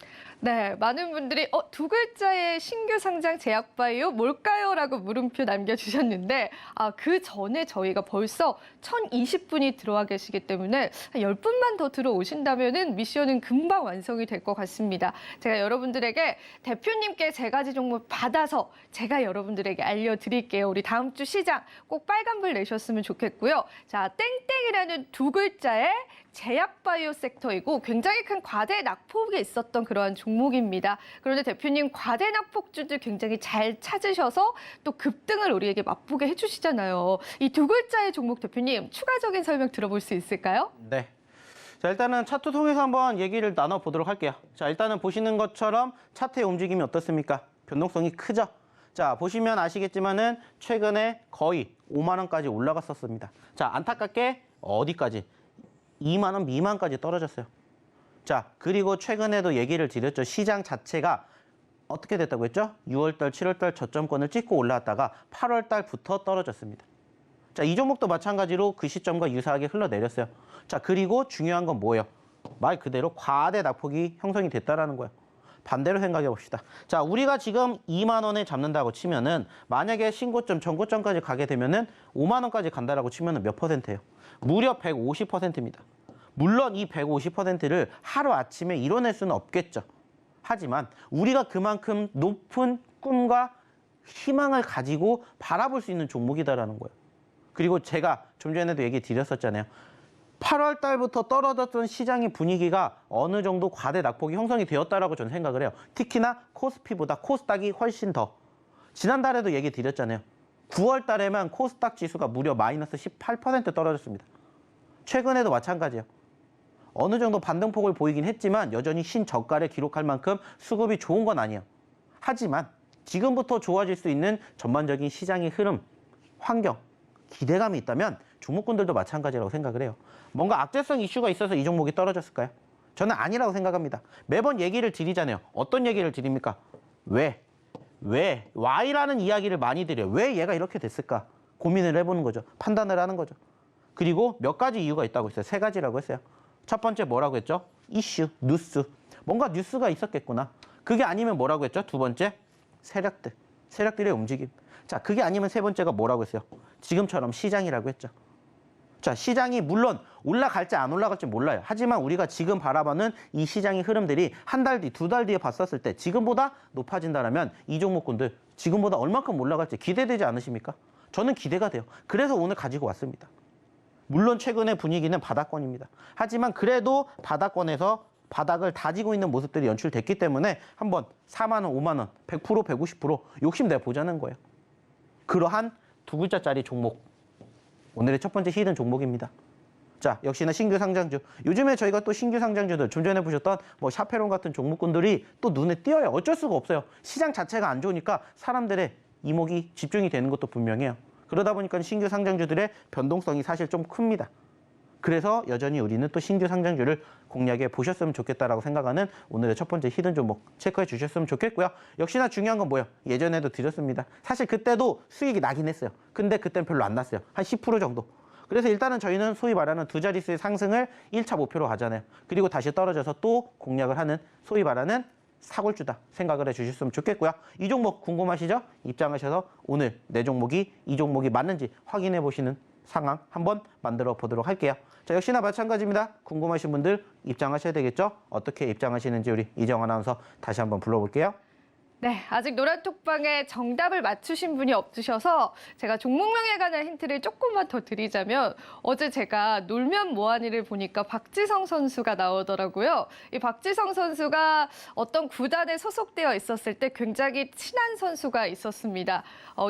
네, 많은 분들이 두 글자의 신규 상장 제약바이오 뭘까요? 라고 물음표 남겨주셨는데 그 전에 저희가 벌써 1020분이 들어와 계시기 때문에 10분만 더 들어오신다면 미션은 금방 완성이 될 것 같습니다. 제가 여러분들에게 대표님께 세 가지 종목 받아서 제가 여러분들에게 알려드릴게요. 우리 다음 주 시장 꼭 빨간불 내셨으면 좋겠고요. 자, 땡땡이라는 두 글자의 제약바이오 섹터이고 굉장히 큰 과대 낙폭이 있었던 그러한 종목입니다. 그런데 대표님 과대 낙폭주들 굉장히 잘 찾으셔서 또 급등을 우리에게 맛보게 해주시잖아요. 이 두 글자의 종목 대표님 추가적인 설명 들어볼 수 있을까요? 네. 자, 일단은 차트 통해서 한번 얘기를 나눠보도록 할게요. 자, 일단은 보시는 것처럼 차트의 움직임이 어떻습니까? 변동성이 크죠? 자, 보시면 아시겠지만은 최근에 거의 5만 원까지 올라갔었습니다. 자, 안타깝게 어디까지? 2만 원 미만까지 떨어졌어요. 자, 그리고 최근에도 얘기를 드렸죠. 시장 자체가 어떻게 됐다고 했죠? 6월달, 7월달 저점권을 찍고 올라왔다가 8월달부터 떨어졌습니다. 자, 이 종목도 마찬가지로 그 시점과 유사하게 흘러내렸어요. 자, 그리고 중요한 건 뭐예요? 말 그대로 과대 낙폭이 형성이 됐다라는 거예요. 반대로 생각해 봅시다. 자, 우리가 지금 2만 원에 잡는다고 치면은 만약에 신고점, 전고점까지 가게 되면은 5만 원까지 간다라고 치면은 몇 퍼센트예요? 무려 150%입니다. 물론 이 150%를 하루아침에 이뤄낼 수는 없겠죠. 하지만 우리가 그만큼 높은 꿈과 희망을 가지고 바라볼 수 있는 종목이다라는 거예요. 그리고 제가 좀 전에도 얘기 드렸었잖아요. 8월 달부터 떨어졌던 시장의 분위기가 어느 정도 과대 낙폭이 형성이 되었다라고 저는 생각을 해요. 특히나 코스피보다 코스닥이 훨씬 더. 지난달에도 얘기 드렸잖아요. 9월 달에만 코스닥 지수가 무려 마이너스 18% 떨어졌습니다. 최근에도 마찬가지예요. 어느 정도 반등폭을 보이긴 했지만 여전히 신저가를 기록할 만큼 수급이 좋은 건 아니에요. 하지만 지금부터 좋아질 수 있는 전반적인 시장의 흐름, 환경, 기대감이 있다면 종목군들도 마찬가지라고 생각을 해요. 뭔가 악재성 이슈가 있어서 이 종목이 떨어졌을까요? 저는 아니라고 생각합니다. 매번 얘기를 드리잖아요. 어떤 얘기를 드립니까? 왜? Y라는 이야기를 많이 드려요. 왜 얘가 이렇게 됐을까? 고민을 해보는 거죠. 판단을 하는 거죠. 그리고 몇 가지 이유가 있다고 했어요. 3가지라고 했어요. 첫 번째 뭐라고 했죠? 이슈, 뉴스. 뭔가 뉴스가 있었겠구나. 그게 아니면 뭐라고 했죠? 두 번째, 세력들의 움직임. 자, 그게 아니면 세 번째가 뭐라고 했어요? 지금처럼 시장이라고 했죠. 자, 시장이 물론 올라갈지 안 올라갈지 몰라요. 하지만 우리가 지금 바라보는 이 시장의 흐름들이 한 달 뒤, 2달 뒤에 봤었을 때 지금보다 높아진다면 이 종목군들 지금보다 얼마큼 올라갈지 기대되지 않으십니까? 저는 기대가 돼요. 그래서 오늘 가지고 왔습니다. 물론 최근의 분위기는 바닥권입니다. 하지만 그래도 바닥권에서 바닥을 다지고 있는 모습들이 연출됐기 때문에 한번 4만 원, 5만 원, 100%, 150% 욕심내보자는 거예요. 그러한 두 글자짜리 종목. 오늘의 첫 번째 히든 종목입니다. 자, 역시나 신규 상장주. 요즘에 저희가 또 신규 상장주들, 좀 전에 보셨던 뭐 샤페론 같은 종목군들이 또 눈에 띄어요. 어쩔 수가 없어요. 시장 자체가 안 좋으니까 사람들의 이목이 집중이 되는 것도 분명해요. 그러다 보니까 신규 상장주들의 변동성이 사실 좀 큽니다. 그래서 여전히 우리는 또 신규 상장주를 공략해 보셨으면 좋겠다라고 생각하는 오늘의 첫 번째 히든 종목 체크해 주셨으면 좋겠고요. 역시나 중요한 건 뭐예요? 예전에도 드렸습니다. 사실 그때도 수익이 나긴 했어요. 근데 그때는 별로 안 났어요. 한 10% 정도. 그래서 일단은 저희는 소위 말하는 두 자릿수의 상승을 1차 목표로 하잖아요. 그리고 다시 떨어져서 또 공략을 하는 소위 말하는 사골주다 생각을 해주셨으면 좋겠고요. 이 종목 궁금하시죠? 입장하셔서 오늘 내 종목이 이 종목이 맞는지 확인해 보시는 상황 한번 만들어 보도록 할게요. 자, 역시나 마찬가지입니다. 궁금하신 분들 입장하셔야 되겠죠? 어떻게 입장하시는지 우리 이정 아나운서 다시 한번 불러볼게요. 네, 아직 노란톡방에 정답을 맞추신 분이 없으셔서 제가 종목명에 관한 힌트를 조금만 더 드리자면 어제 제가 놀면 뭐하니를 보니까 박지성 선수가 나오더라고요. 이 박지성 선수가 어떤 구단에 소속되어 있었을 때 굉장히 친한 선수가 있었습니다.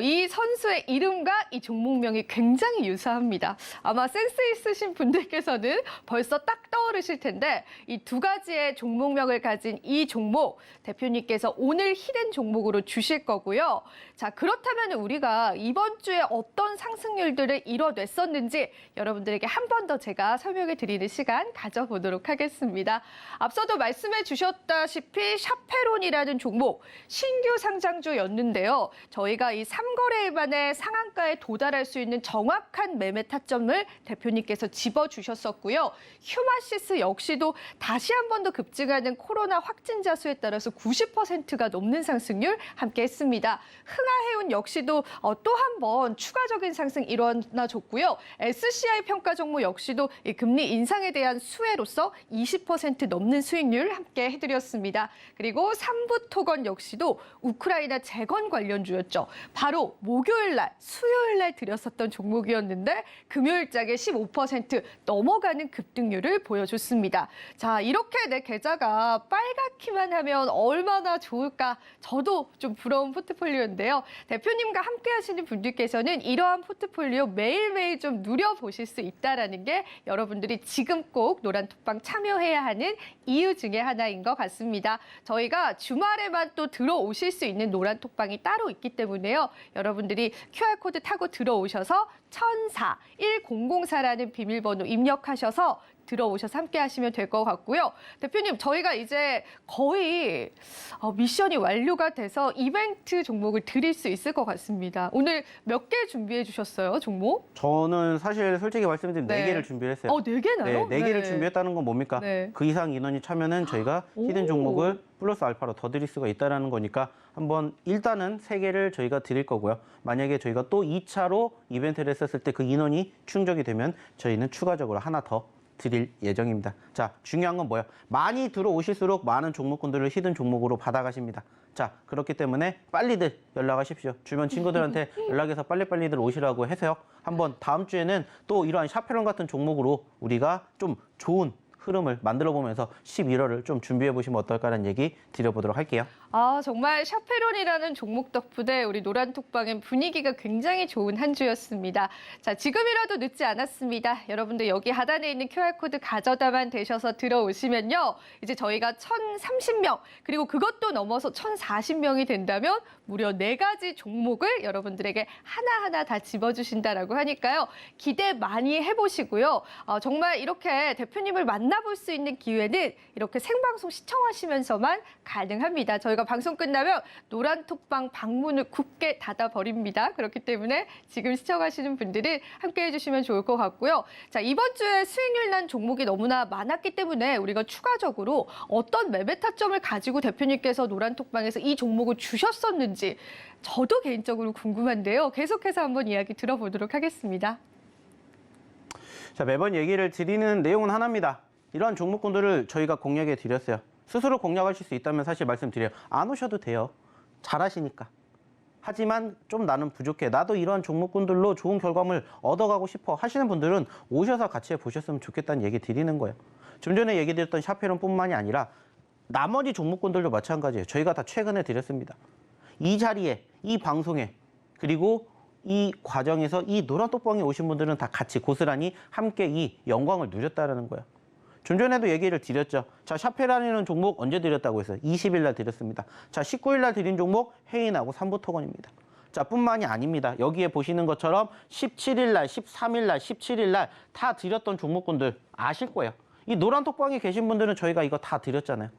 이 선수의 이름과 이 종목명이 굉장히 유사합니다. 아마 센스 있으신 분들께서는 벌써 딱 떠오르실 텐데 이 두 가지의 종목명을 가진 이 종목 대표님께서 오늘 히든 종목으로 주실 거고요. 자, 그렇다면 우리가 이번 주에 어떤 상승률들을 이뤄냈었는지 여러분들에게 한 번 더 제가 설명해 드리는 시간 가져보도록 하겠습니다. 앞서도 말씀해 주셨다시피 샤페론이라는 종목 신규 상장주였는데요. 저희가 이 3거래일 만에 상한가에 도달할 수 있는 정확한 매매 타점을 대표님께서 집어주셨었고요. 휴마시스 역시도 다시 한 번 더 급증하는 코로나 확진자 수에 따라서 90%가 넘는 상승률 함께했습니다. 흥하해운 역시도 또 한 번 추가적인 상승 일어나줬고요. SCI 평가 종목 역시도 이 금리 인상에 대한 수혜로서 20% 넘는 수익률 함께 해드렸습니다. 그리고 삼부토건 역시도 우크라이나 재건 관련주였죠. 바로 목요일 날, 수요일 날 드렸었던 종목이었는데 금요일장에 15% 넘어가는 급등률을 보여줬습니다. 자, 이렇게 내 계좌가 빨갛기만 하면 얼마나 좋을까? 저도 좀 부러운 포트폴리오인데요. 대표님과 함께 하시는 분들께서는 이러한 포트폴리오 매일매일 좀 누려보실 수 있다는 게 여러분들이 지금 꼭 노란톡방 참여해야 하는 이유 중에 하나인 것 같습니다. 저희가 주말에만 또 들어오실 수 있는 노란톡방이 따로 있기 때문에요. 여러분들이 QR코드 타고 들어오셔서 1004-1004라는 비밀번호 입력하셔서 들어오셔서 함께 하시면 될 것 같고요. 대표님, 저희가 이제 거의 미션이 완료가 돼서 이벤트 종목을 드릴 수 있을 것 같습니다. 오늘 몇 개 준비해 주셨어요, 종목? 저는 사실 솔직히 말씀드리면 네. 4개를 준비했어요. 4개나요? 네, 4개를 준비했다는 건 뭡니까? 네. 그 이상 인원이 차면은 저희가 히든 오. 종목을 플러스 알파로 더 드릴 수가 있다는 거니까 한번 일단은 3개를 저희가 드릴 거고요. 만약에 저희가 또 2차로 이벤트를 했었을 때 그 인원이 충족이 되면 저희는 추가적으로 하나 더 드릴 예정입니다. 자, 중요한 건 뭐예요? 많이 들어오실수록 많은 종목군들을 히든 종목으로 받아가십니다. 자, 그렇기 때문에 빨리들 연락하십시오. 주변 친구들한테 연락해서 빨리빨리들 오시라고 해서요. 한번 다음 주에는 또 이러한 샤페론 같은 종목으로 우리가 좀 좋은 흐름을 만들어 보면서 11월을 좀 준비해 보시면 어떨까라는 얘기 드려보도록 할게요. 정말 샤페론이라는 종목 덕분에 우리 노란톡방의 분위기가 굉장히 좋은 한 주였습니다. 자, 지금이라도 늦지 않았습니다. 여러분들 여기 하단에 있는 QR코드 가져다만 대셔서 들어오시면요. 이제 저희가 1,030명, 그리고 그것도 넘어서 1,040명이 된다면 무려 4가지 종목을 여러분들에게 하나하나 다 집어주신다라고 하니까요. 기대 많이 해보시고요. 정말 이렇게 대표님을 만나볼 수 있는 기회는 이렇게 생방송 시청하시면서만 가능합니다. 저희가 방송 끝나면 노란톡방 방문을 굳게 닫아버립니다. 그렇기 때문에 지금 시청하시는 분들은 함께 해주시면 좋을 것 같고요. 자, 이번 주에 수익률 난 종목이 너무나 많았기 때문에 우리가 추가적으로 어떤 매매 타점을 가지고 대표님께서 노란톡방에서 이 종목을 주셨었는지 저도 개인적으로 궁금한데요. 계속해서 한번 이야기 들어보도록 하겠습니다. 자, 매번 얘기를 드리는 내용은 하나입니다. 이런 종목군들을 저희가 공략해 드렸어요. 스스로 공략하실 수 있다면 사실 말씀드려요. 안 오셔도 돼요. 잘하시니까. 하지만 좀 나는 부족해. 나도 이런 종목군들로 좋은 결과물 얻어가고 싶어 하시는 분들은 오셔서 같이 해보셨으면 좋겠다는 얘기 드리는 거예요. 좀 전에 얘기 드렸던 샤페론뿐만이 아니라 나머지 종목군들도 마찬가지예요. 저희가 다 최근에 드렸습니다. 이 자리에, 이 방송에, 그리고 이 과정에서 이 노란톡방에 오신 분들은 다 같이 고스란히 함께 이 영광을 누렸다는 거예요. 좀 전에도 얘기를 드렸죠. 자, 샤페라는 종목 언제 드렸다고 했어요? 20일 날 드렸습니다. 자, 19일 날 드린 종목 해인하고 삼부토건입니다. 자, 뿐만이 아닙니다. 여기에 보시는 것처럼 17일 날, 13일 날, 17일 날 다 드렸던 종목군들 아실 거예요. 이 노란톡방에 계신 분들은 저희가 이거 다 드렸잖아요.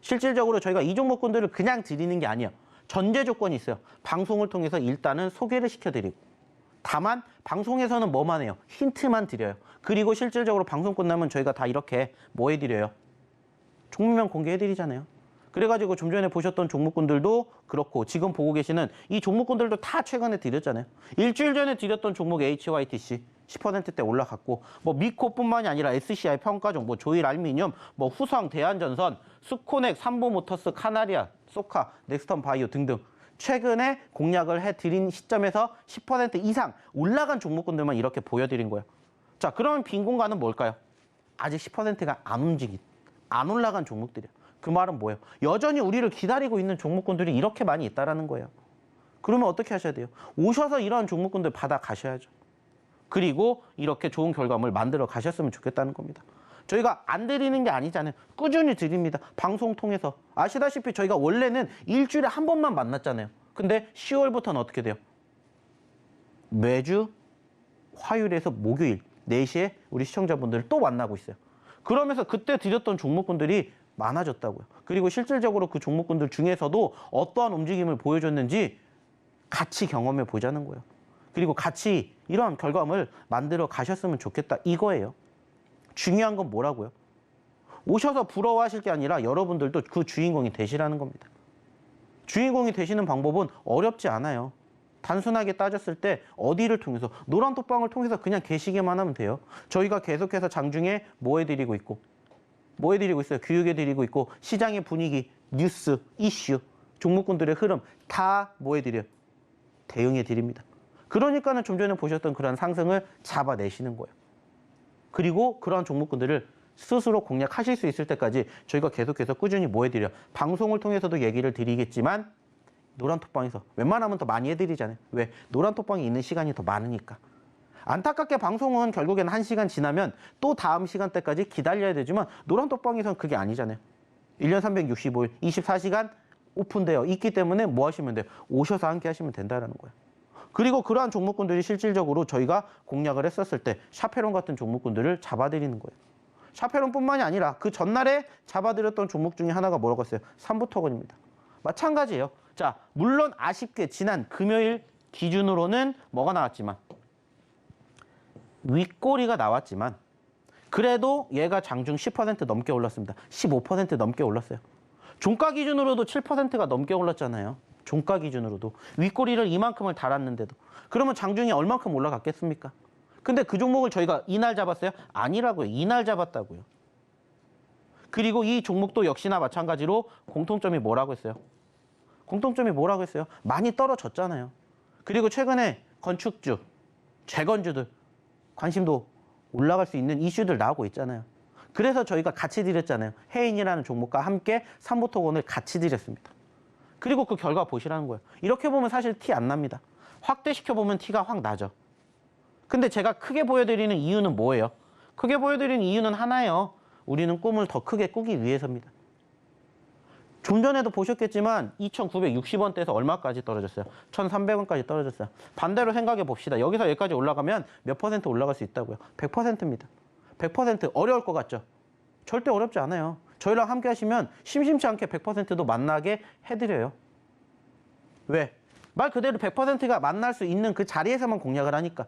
실질적으로 저희가 이 종목군들을 그냥 드리는 게 아니에요. 전제 조건이 있어요. 방송을 통해서 일단은 소개를 시켜드리고, 다만 방송에서는 뭐만 해요? 힌트만 드려요. 그리고 실질적으로 방송 끝나면 저희가 다 이렇게 뭐 해드려요? 종목명 공개해드리잖아요. 그래가지고 좀 전에 보셨던 종목군들도 그렇고 지금 보고 계시는 이 종목군들도 다 최근에 드렸잖아요. 일주일 전에 드렸던 종목 HYTC 10%대 올라갔고, 뭐 미코뿐만이 아니라 SCI 평가종, 뭐 조일 알미늄, 뭐 후성, 대한전선, 수코넥, 삼보모터스, 카나리아, 소카, 넥스턴 바이오 등등 최근에 공략을 해드린 시점에서 10% 이상 올라간 종목군들만 이렇게 보여드린 거예요. 자, 그러면 빈 공간은 뭘까요? 아직 10%가 안 움직인, 안 올라간 종목들이에요. 그 말은 뭐예요? 여전히 우리를 기다리고 있는 종목군들이 이렇게 많이 있다는 거예요. 그러면 어떻게 하셔야 돼요? 오셔서 이런 종목군들 받아 가셔야죠. 그리고 이렇게 좋은 결과물 만들어 가셨으면 좋겠다는 겁니다. 저희가 안 드리는 게 아니잖아요. 꾸준히 드립니다. 방송 통해서. 아시다시피 저희가 원래는 일주일에 한 번만 만났잖아요. 근데 10월부터는 어떻게 돼요? 매주 화요일에서 목요일 4시에 우리 시청자분들을 또 만나고 있어요. 그러면서 그때 드렸던 종목군들이 많아졌다고요. 그리고 실질적으로 그 종목군들 중에서도 어떠한 움직임을 보여줬는지 같이 경험해 보자는 거예요. 그리고 같이 이런 결과물 만들어 가셨으면 좋겠다 이거예요. 중요한 건 뭐라고요? 오셔서 부러워하실 게 아니라 여러분들도 그 주인공이 되시라는 겁니다. 주인공이 되시는 방법은 어렵지 않아요. 단순하게 따졌을 때 어디를 통해서, 노란톡방을 통해서 그냥 계시기만 하면 돼요. 저희가 계속해서 장중에 뭐 해드리고 있고, 뭐 해드리고 있어요? 교육해드리고 있고, 시장의 분위기, 뉴스, 이슈, 종목군들의 흐름 다 뭐 해드려요? 대응해드립니다. 그러니까는 좀 전에 보셨던 그런 상승을 잡아내시는 거예요. 그리고 그러한 종목군들을 스스로 공략하실 수 있을 때까지 저희가 계속해서 꾸준히 뭐 해드려요? 방송을 통해서도 얘기를 드리겠지만 노란톡방에서 웬만하면 더 많이 해드리잖아요. 왜? 노란톡방에 있는 시간이 더 많으니까. 안타깝게 방송은 결국에는 1시간 지나면 또 다음 시간대까지 기다려야 되지만 노란톡방에서는 그게 아니잖아요. 1년 365일 24시간 오픈되어 있기 때문에 뭐 하시면 돼요? 오셔서 함께 하시면 된다는 거예요. 그리고 그러한 종목군들이 실질적으로 저희가 공략을 했었을 때 샤페론 같은 종목군들을 잡아드리는 거예요. 샤페론뿐만이 아니라 그 전날에 잡아드렸던 종목 중에 하나가 뭐라고 했어요? 삼부토건입니다. 마찬가지예요. 자, 물론 아쉽게 지난 금요일 기준으로는 뭐가 나왔지만 윗꼬리가 나왔지만 그래도 얘가 장중 10% 넘게 올랐습니다. 15% 넘게 올랐어요. 종가 기준으로도 7%가 넘게 올랐잖아요. 종가 기준으로도. 윗꼬리를 이만큼을 달았는데도. 그러면 장중이 얼만큼 올라갔겠습니까? 근데 그 종목을 저희가 이날 잡았어요? 아니라고요. 이날 잡았다고요. 그리고 이 종목도 역시나 마찬가지로 공통점이 뭐라고 했어요? 공통점이 뭐라고 했어요? 많이 떨어졌잖아요. 그리고 최근에 건축주, 재건주들 관심도 올라갈 수 있는 이슈들 나오고 있잖아요. 그래서 저희가 같이 드렸잖아요. 해인이라는 종목과 함께 삼부토건을 같이 드렸습니다. 그리고 그 결과 보시라는 거예요. 이렇게 보면 사실 티 안 납니다. 확대시켜보면 티가 확 나죠. 근데 제가 크게 보여드리는 이유는 뭐예요? 크게 보여드리는 이유는 하나예요. 우리는 꿈을 더 크게 꾸기 위해서입니다. 좀 전에도 보셨겠지만 2,960원대에서 얼마까지 떨어졌어요? 1,300원까지 떨어졌어요. 반대로 생각해 봅시다. 여기서 여기까지 올라가면 몇 퍼센트 올라갈 수 있다고요? 100%입니다. 100% 어려울 것 같죠? 절대 어렵지 않아요. 저희랑 함께 하시면 심심치 않게 100%도 만나게 해드려요. 왜? 말 그대로 100%가 만날 수 있는 그 자리에서만 공략을 하니까.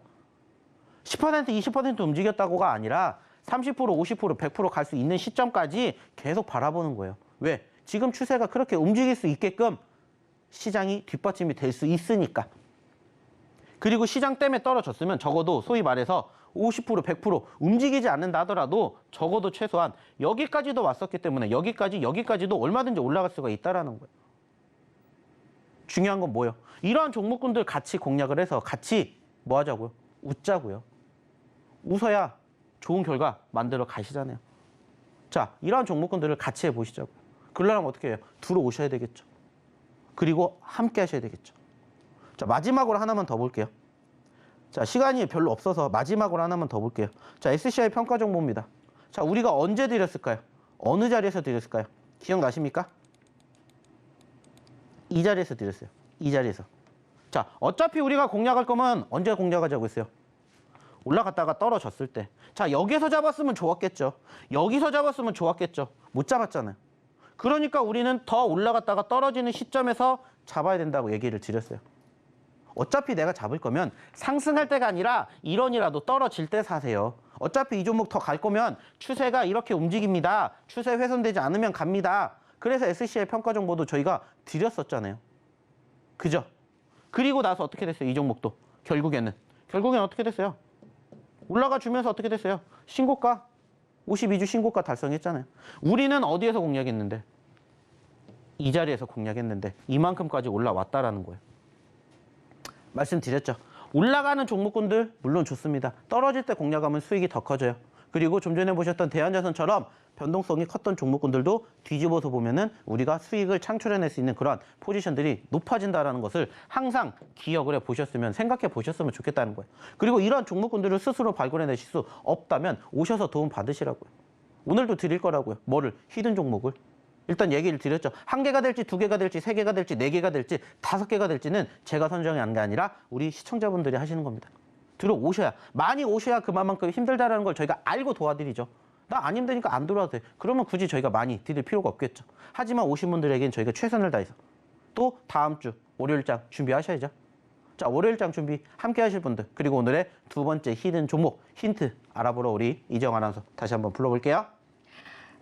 10%, 20% 움직였다고가 아니라 30%, 50%, 100% 갈 수 있는 시점까지 계속 바라보는 거예요. 왜? 지금 추세가 그렇게 움직일 수 있게끔 시장이 뒷받침이 될 수 있으니까. 그리고 시장 때문에 떨어졌으면 적어도 소위 말해서 50%, 100% 움직이지 않는다 하더라도 적어도 최소한 여기까지도 왔었기 때문에 여기까지도 얼마든지 올라갈 수가 있다는 거예요. 중요한 건 뭐예요? 이러한 종목군들 같이 공략을 해서 같이 뭐 하자고요? 웃자고요. 웃어야 좋은 결과 만들어 가시잖아요. 자, 이러한 종목군들을 같이 해보시자고요. 그러려면 어떻게 해요? 들어오셔야 되겠죠. 그리고 함께 하셔야 되겠죠. 자, 마지막으로 하나만 더 볼게요. 자, 시간이 별로 없어서 마지막으로 하나만 더 볼게요. 자, SCI 평가 정보입니다. 자, 우리가 언제 드렸을까요? 어느 자리에서 드렸을까요? 기억나십니까? 이 자리에서 드렸어요. 이 자리에서. 자, 어차피 우리가 공략할 거면 언제 공략하자고 했어요? 올라갔다가 떨어졌을 때. 자, 여기서 잡았으면 좋았겠죠. 여기서 잡았으면 좋았겠죠. 못 잡았잖아요. 그러니까 우리는 더 올라갔다가 떨어지는 시점에서 잡아야 된다고 얘기를 드렸어요. 어차피 내가 잡을 거면 상승할 때가 아니라 1원이라도 떨어질 때 사세요. 어차피 이 종목 더 갈 거면 추세가 이렇게 움직입니다. 추세 훼손되지 않으면 갑니다. 그래서 SCI 평가 정보도 저희가 드렸었잖아요. 그죠? 그리고 나서 어떻게 됐어요? 이 종목도. 결국에는 어떻게 됐어요? 올라가 주면서 어떻게 됐어요? 신고가 52주 신고가 달성했잖아요. 우리는 어디에서 공략했는데? 이 자리에서 공략했는데 이만큼까지 올라왔다라는 거예요. 말씀드렸죠. 올라가는 종목군들 물론 좋습니다. 떨어질 때 공략하면 수익이 더 커져요. 그리고 좀 전에 보셨던 대한자선처럼 변동성이 컸던 종목군들도 뒤집어서 보면은 우리가 수익을 창출해낼 수 있는 그런 포지션들이 높아진다는 것을 항상 기억을 해보셨으면, 생각해 보셨으면 좋겠다는 거예요. 그리고 이런 종목군들을 스스로 발굴해내실 수 없다면 오셔서 도움 받으시라고요. 오늘도 드릴 거라고요. 뭐를? 히든 종목을. 일단 얘기를 드렸죠. 1개가 될지 2개가 될지 3개가 될지 4개가 될지 5개가 될지는 제가 선정한 게 아니라 우리 시청자분들이 하시는 겁니다. 들어오셔야, 많이 오셔야 그만큼 힘들다라는 걸 저희가 알고 도와드리죠. 나 안 힘드니까 안 들어와도 돼. 그러면 굳이 저희가 많이 드릴 필요가 없겠죠. 하지만 오신 분들에겐 저희가 최선을 다해서 또 다음 주 월요일장 준비하셔야죠. 자, 월요일장 준비 함께 하실 분들, 그리고 오늘의 두 번째 히든 종목 힌트 알아보러 우리 이정 아나운서 다시 한번 불러볼게요.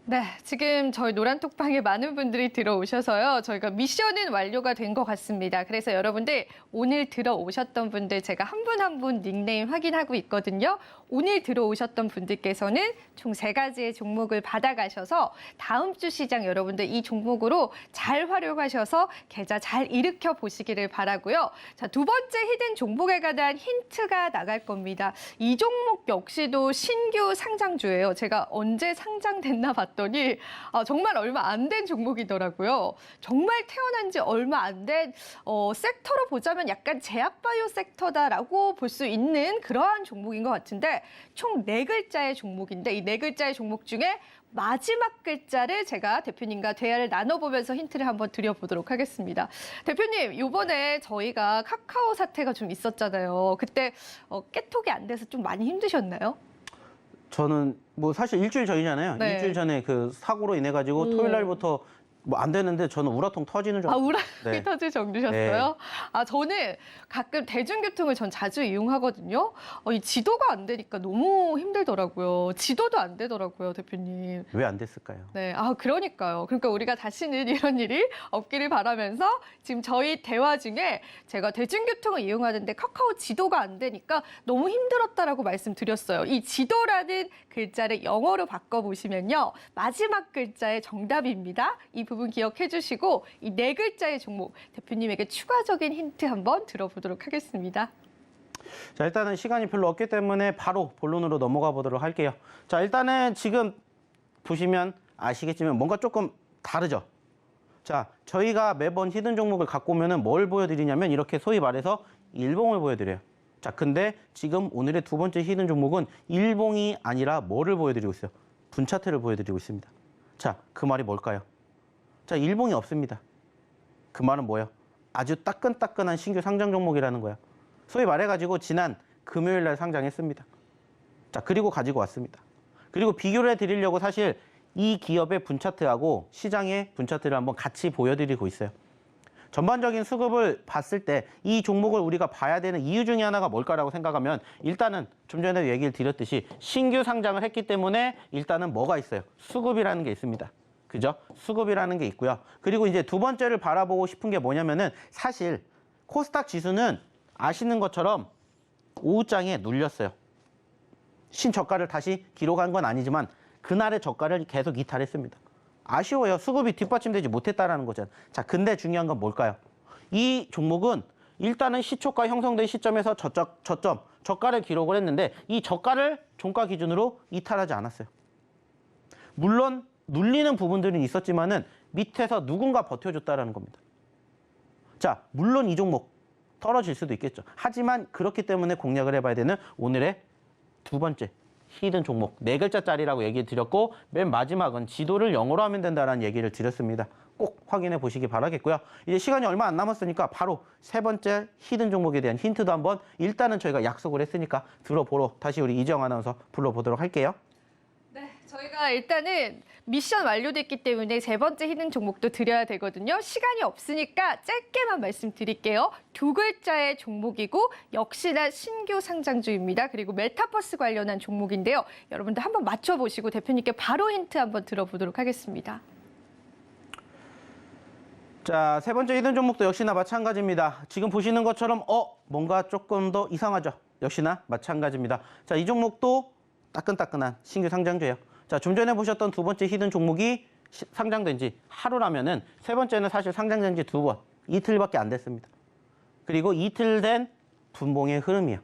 네, 지금 저희 노란톡방에 많은 분들이 들어오셔서요. 저희가 미션은 완료가 된 것 같습니다. 그래서 여러분들 오늘 들어오셨던 분들 제가 한 분 한 분 닉네임 확인하고 있거든요. 오늘 들어오셨던 분들께서는 총 3가지의 종목을 받아가셔서 다음 주 시장 여러분들 이 종목으로 잘 활용하셔서 계좌 잘 일으켜 보시기를 바라고요. 자, 두 번째 히든 종목에 관한 힌트가 나갈 겁니다. 이 종목 역시도 신규 상장주예요. 제가 언제 상장됐나 봤더니 정말 얼마 안 된 종목이더라고요. 정말 태어난 지 얼마 안 된 섹터로 보자면 약간 제약바이오 섹터다라고 볼 수 있는 그러한 종목인 것 같은데 총 4글자의 종목인데 이 4글자의 종목 중에 마지막 글자를 제가 대표님과 대화를 나눠보면서 힌트를 한번 드려보도록 하겠습니다. 대표님, 이번에 저희가 카카오 사태가 좀 있었잖아요. 그때 깨톡이 안 돼서 좀 많이 힘드셨나요? 저는 뭐 사실 일주일 전이잖아요. 네. 일주일 전에 그 사고로 인해 가지고 토요일 날부터 뭐 안 되는데 저는 우라통 터지는 줄 아, 알았어요. 우라통이 네. 터질 정도셨어요? 아, 저는 가끔 대중교통을 전 자주 이용하거든요. 이 지도가 안 되니까 너무 힘들더라고요. 지도도 안 되더라고요, 대표님. 왜 안 됐을까요? 네, 그러니까요. 그러니까 우리가 다시는 이런 일이 없기를 바라면서 지금 저희 대화 중에 제가 대중교통을 이용하는데 카카오 지도가 안 되니까 너무 힘들었다라고 말씀드렸어요. 이 지도라는 글자를 영어로 바꿔보시면요. 마지막 글자의 정답입니다. 이 부분 기억해 주시고 이 네 글자의 종목 대표님에게 추가적인 힌트 한번 들어보도록 하겠습니다. 자, 일단은 시간이 별로 없기 때문에 바로 본론으로 넘어가 보도록 할게요. 자, 일단은 지금 보시면 아시겠지만 뭔가 조금 다르죠? 자, 저희가 매번 히든 종목을 갖고 오면은 뭘 보여드리냐면 이렇게 소위 말해서 일봉을 보여드려요. 자, 근데 지금 오늘의 두 번째 히든 종목은 일봉이 아니라 뭐를 보여드리고 있어요? 분차트를 보여드리고 있습니다. 자, 그 말이 뭘까요? 자, 일봉이 없습니다. 그 말은 뭐예요? 아주 따끈따끈한 신규 상장 종목이라는 거예요. 소위 말해가지고 지난 금요일 날 상장했습니다. 자, 그리고 가지고 왔습니다. 그리고 비교를 해드리려고 사실 이 기업의 분차트하고 시장의 분차트를 한번 같이 보여드리고 있어요. 전반적인 수급을 봤을 때 이 종목을 우리가 봐야 되는 이유 중에 하나가 뭘까라고 생각하면 일단은 좀 전에도 얘기를 드렸듯이 신규 상장을 했기 때문에 일단은 뭐가 있어요? 수급이라는 게 있습니다. 그죠? 수급이라는 게 있고요. 그리고 이제 두 번째를 바라보고 싶은 게 뭐냐면은 사실 코스닥 지수는 아시는 것처럼 오후장에 눌렸어요. 신저가를 다시 기록한 건 아니지만 그날의 저가를 계속 이탈했습니다. 아쉬워요. 수급이 뒷받침되지 못했다라는 거잖아요. 자, 근데 중요한 건 뭘까요? 이 종목은 일단은 시초가 형성된 시점에서 저가를 기록을 했는데 이 저가를 종가 기준으로 이탈하지 않았어요. 물론 눌리는 부분들은 있었지만은 밑에서 누군가 버텨줬다라는 겁니다. 자, 물론 이 종목 떨어질 수도 있겠죠. 하지만 그렇기 때문에 공략을 해봐야 되는 오늘의 두 번째 히든 종목, 네 글자짜리라고 얘기 드렸고 맨 마지막은 지도를 영어로 하면 된다는 얘기를 드렸습니다. 꼭 확인해 보시기 바라겠고요. 이제 시간이 얼마 안 남았으니까 바로 세 번째 히든 종목에 대한 힌트도 한번 일단은 저희가 약속을 했으니까 들어보러 다시 우리 이정 아나운서 불러보도록 할게요. 네, 저희가 일단은 미션 완료됐기 때문에 세 번째 히든 종목도 드려야 되거든요. 시간이 없으니까 짧게만 말씀드릴게요. 두 글자의 종목이고 역시나 신규 상장주입니다. 그리고 메타버스 관련한 종목인데요. 여러분들 한번 맞춰보시고 대표님께 바로 힌트 한번 들어보도록 하겠습니다. 자, 세 번째 히든 종목도 역시나 마찬가지입니다. 지금 보시는 것처럼 뭔가 조금 더 이상하죠? 역시나 마찬가지입니다. 자, 이 종목도 따끈따끈한 신규 상장주예요. 자, 좀 전에 보셨던 두 번째 히든 종목이 상장된 지 하루라면은 세 번째는 사실 상장된 지 2번, 이틀밖에 안 됐습니다. 그리고 이틀 된 분봉의 흐름이에요.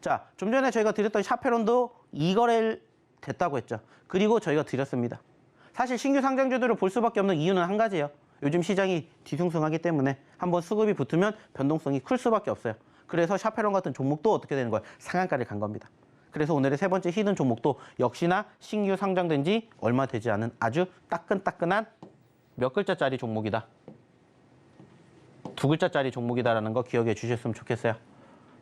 자, 좀 전에 저희가 드렸던 샤페론도 2거래일 됐다고 했죠. 그리고 저희가 드렸습니다. 사실 신규 상장주들을 볼 수밖에 없는 이유는 한 가지예요. 요즘 시장이 뒤숭숭하기 때문에 한번 수급이 붙으면 변동성이 클 수밖에 없어요. 그래서 샤페론 같은 종목도 어떻게 되는 거예요? 상한가를 간 겁니다. 그래서 오늘의 세 번째 히든 종목도 역시나 신규 상장된 지 얼마 되지 않은 아주 따끈따끈한 몇 글자짜리 종목이다. 두 글자짜리 종목이다라는 거 기억해 주셨으면 좋겠어요.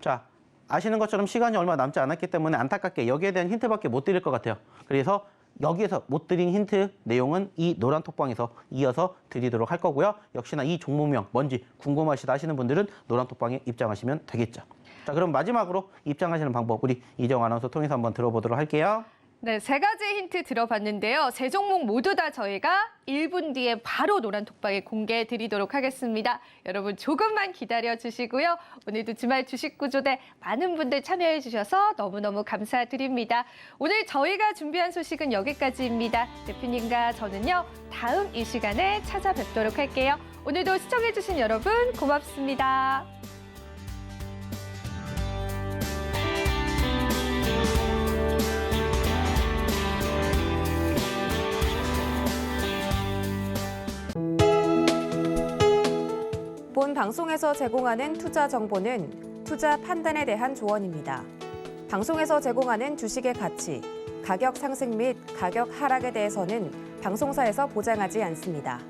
자, 아시는 것처럼 시간이 얼마 남지 않았기 때문에 안타깝게 여기에 대한 힌트밖에 못 드릴 것 같아요. 그래서 여기에서 못 드린 힌트 내용은 이 노란 톡방에서 이어서 드리도록 할 거고요. 역시나 이 종목명 뭔지 궁금하시다 하시는 분들은 노란 톡방에 입장하시면 되겠죠. 자, 그럼 마지막으로 입장하시는 방법 우리 이정 아나운서 통해서 한번 들어보도록 할게요. 네, 세 가지 힌트 들어봤는데요. 세 종목 모두 다 저희가 1분 뒤에 바로 노란 톡방에 공개해 드리도록 하겠습니다. 여러분 조금만 기다려 주시고요. 오늘도 주말 주식 구조대 많은 분들 참여해 주셔서 너무너무 감사드립니다. 오늘 저희가 준비한 소식은 여기까지입니다. 대표님과 저는요, 다음 이 시간에 찾아뵙도록 할게요. 오늘도 시청해 주신 여러분 고맙습니다. 본 방송에서 제공하는 투자 정보는 투자 판단에 대한 조언입니다. 방송에서 제공하는 주식의 가치, 가격 상승 및 가격 하락에 대해서는 방송사에서 보장하지 않습니다.